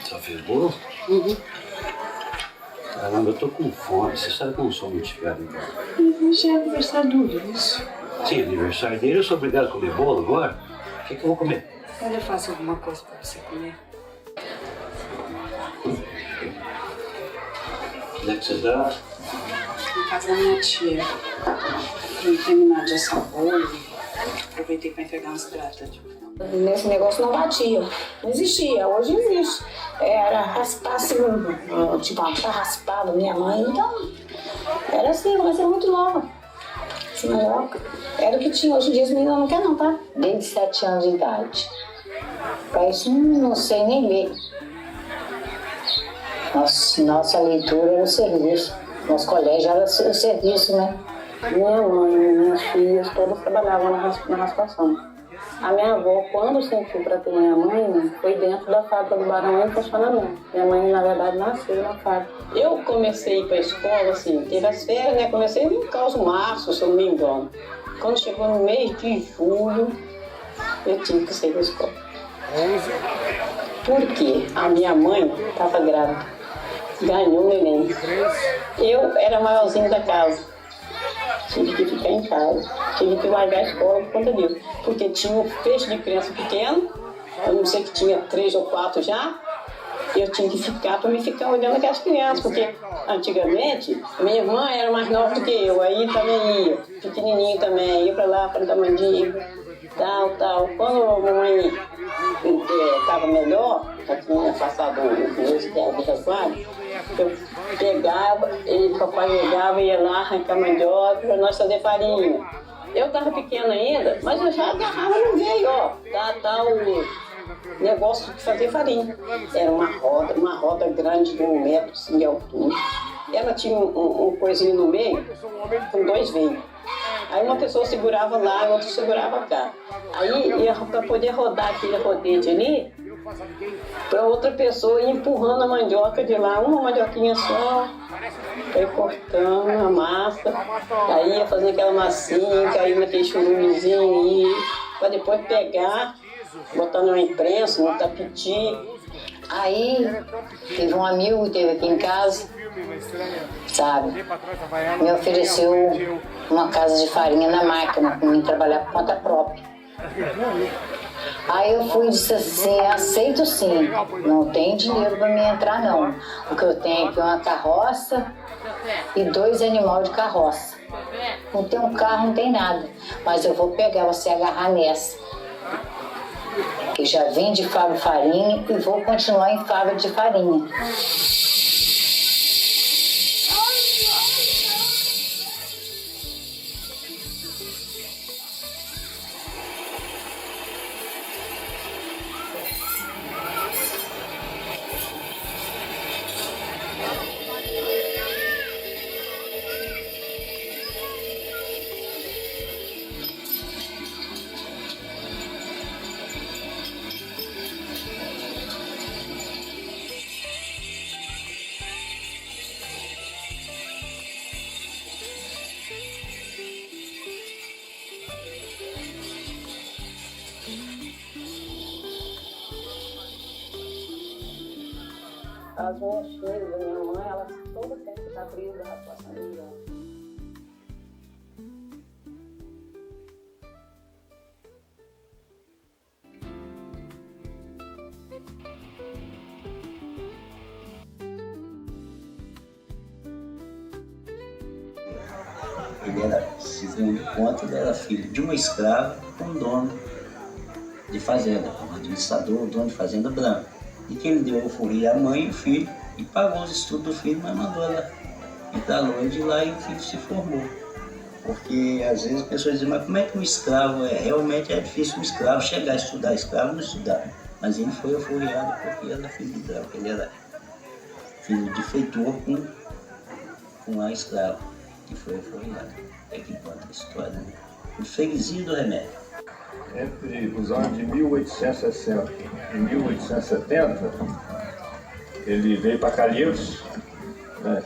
Só fez bolo? Caramba, eu tô com fome. Você sabe que eu não sou muito chegado. Hoje é aniversário do Luiz. Sim, aniversário dele. Eu sou obrigado a comer bolo agora? O que eu vou comer? Eu faço alguma coisa pra você comer. Onde é que você tá? Na casa da minha tia. Fui terminar de assar bolo e aproveitei pra entregar umas gratas. Nesse negócio não batia, não existia, hoje existe. Era raspar assim, tipo uma pá raspada, minha mãe, então era assim, mas era muito nova. Era o que tinha, hoje em dia as meninas não querem não, tá? Desde 7 anos de idade. Pra isso não sei nem ler. Nossa leitura era o serviço, nosso colégio era o serviço, né? Minha mãe e minhas filhas todas trabalhavam na raspação. A minha avó, quando sentiu para ter minha mãe, foi dentro da fábrica do Barão em funcionamento. Minha mãe, na verdade, nasceu na fábrica. Eu comecei a ir para a escola, assim, teve as férias, né? Comecei em causa março, se eu não me engano. Quando chegou no mês de julho, eu tive que sair da escola. Porque a minha mãe estava grávida, ganhou o neném. Eu era a maiorzinha da casa. Tive que ficar em casa, tive que largar a escola por conta disso. Porque tinha um feixe de criança pequeno, eu não sei que tinha 3 ou 4 já, eu tinha que ficar para me ficar olhando aquelas crianças, porque antigamente minha irmã era mais nova do que eu, aí também ia, pequenininho também, ia para lá, para dar mandiga, tal. Quando a mamãe estava melhor, já tinha passado uns meses de resguardo, eu pegava, papai pegava e ia lá arrancar mandioca para nós fazer farinha. Eu estava pequena ainda, mas eu já agarrava no veio, ó, o negócio de fazer farinha. Era uma roda grande de 1 metro assim, de altura. Ela tinha um coisinho no meio, com 2 veios. Aí uma pessoa segurava lá e outra segurava cá. Aí, para poder rodar aquele rodete ali, para outra pessoa ir empurrando a mandioca de lá, uma mandioquinha só, aí cortando a massa, aí ia fazendo aquela massinha, caindo naquele churumezinho, para depois pegar, botar numa imprensa, no tapiti. Aí teve um amigo que esteve aqui em casa, sabe, me ofereceu uma casa de farinha na máquina, para mim trabalhar por conta própria. Aí eu fui e disse assim, aceito sim, não tem dinheiro para mim entrar não. O que eu tenho aqui é uma carroça e 2 animais de carroça. Não tem um carro, não tem nada. Mas eu vou pegar, você agarrar nessa. Que já vim de Fábio Farinha e vou continuar em Fábio de Farinha. As minhas filhas, a minha mãe, elas todas têm cicatriz da rapação de milhão. Ele era, segundo conta, ele era filho de uma escrava com um dono de fazenda, um administrador, um dono de fazenda branca. E que ele deu alforria à mãe e ao filho e pagou os estudos do filho, mas mandou ela ir para longe de lá e o filho se formou. Porque às vezes as pessoas dizem, mas como é que um escravo é? Realmente é difícil um escravo chegar a estudar, escravo não estudava. Mas ele foi alforriado porque era filho de branco, ele era filho de feitor com a escrava, que foi alforriado. É que conta a história, né? O freguesia do remédio. Entre os anos de 1860 e 1870, ele veio para Calheiros, né,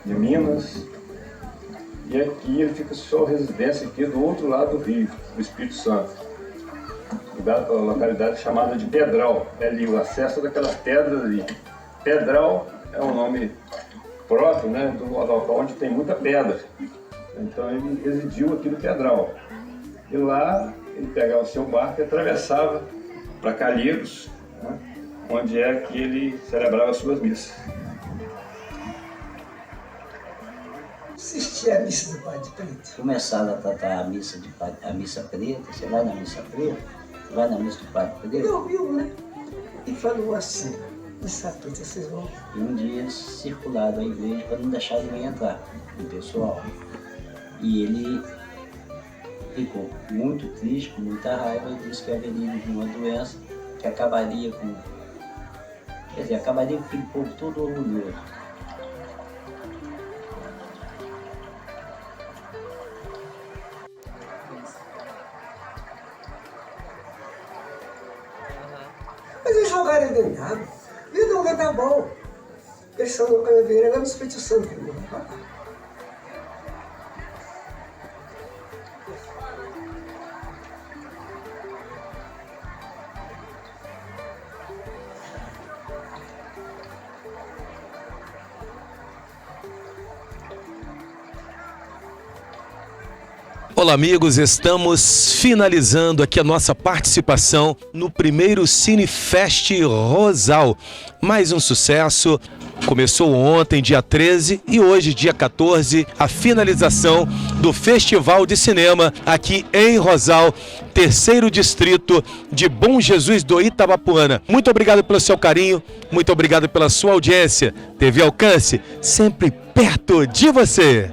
de Minas, e aqui ele fica sua residência aqui do outro lado do Rio, do Espírito Santo, ligado para uma localidade chamada de Pedral. É ali o acesso daquelas pedras ali. Pedral é um nome próprio, né, do local onde tem muita pedra. Então ele residiu aqui no Pedral. E lá ele pegava o seu barco e atravessava para Calheiros, né, onde é que ele celebrava as suas missas. Assistia a missa do Padre Preto. Começaram a tratar a missa preta, você vai na missa preta, você vai na missa do Padre Preto. Ele ouviu, né? E falou assim, missa preta, vocês vão. E um dia eles circularam a igreja para não deixar ninguém entrar, o pessoal. E ele ficou muito triste, com muita raiva, e disse que haveria uma doença que acabaria com... Quer dizer, acabaria com aquele povo todo orgulhoso. Mas eles jogaram ele dentro d'água. E o lugar tá bom. Eles são no Caveira, lá no Espírito Santo. Olá amigos, estamos finalizando aqui a nossa participação no primeiro Cinefest Rosal. Mais um sucesso, começou ontem, dia 13, e hoje, dia 14, a finalização do Festival de Cinema aqui em Rosal, terceiro distrito de Bom Jesus do Itabapoana. Muito obrigado pelo seu carinho, muito obrigado pela sua audiência. TV Alcance, sempre perto de você.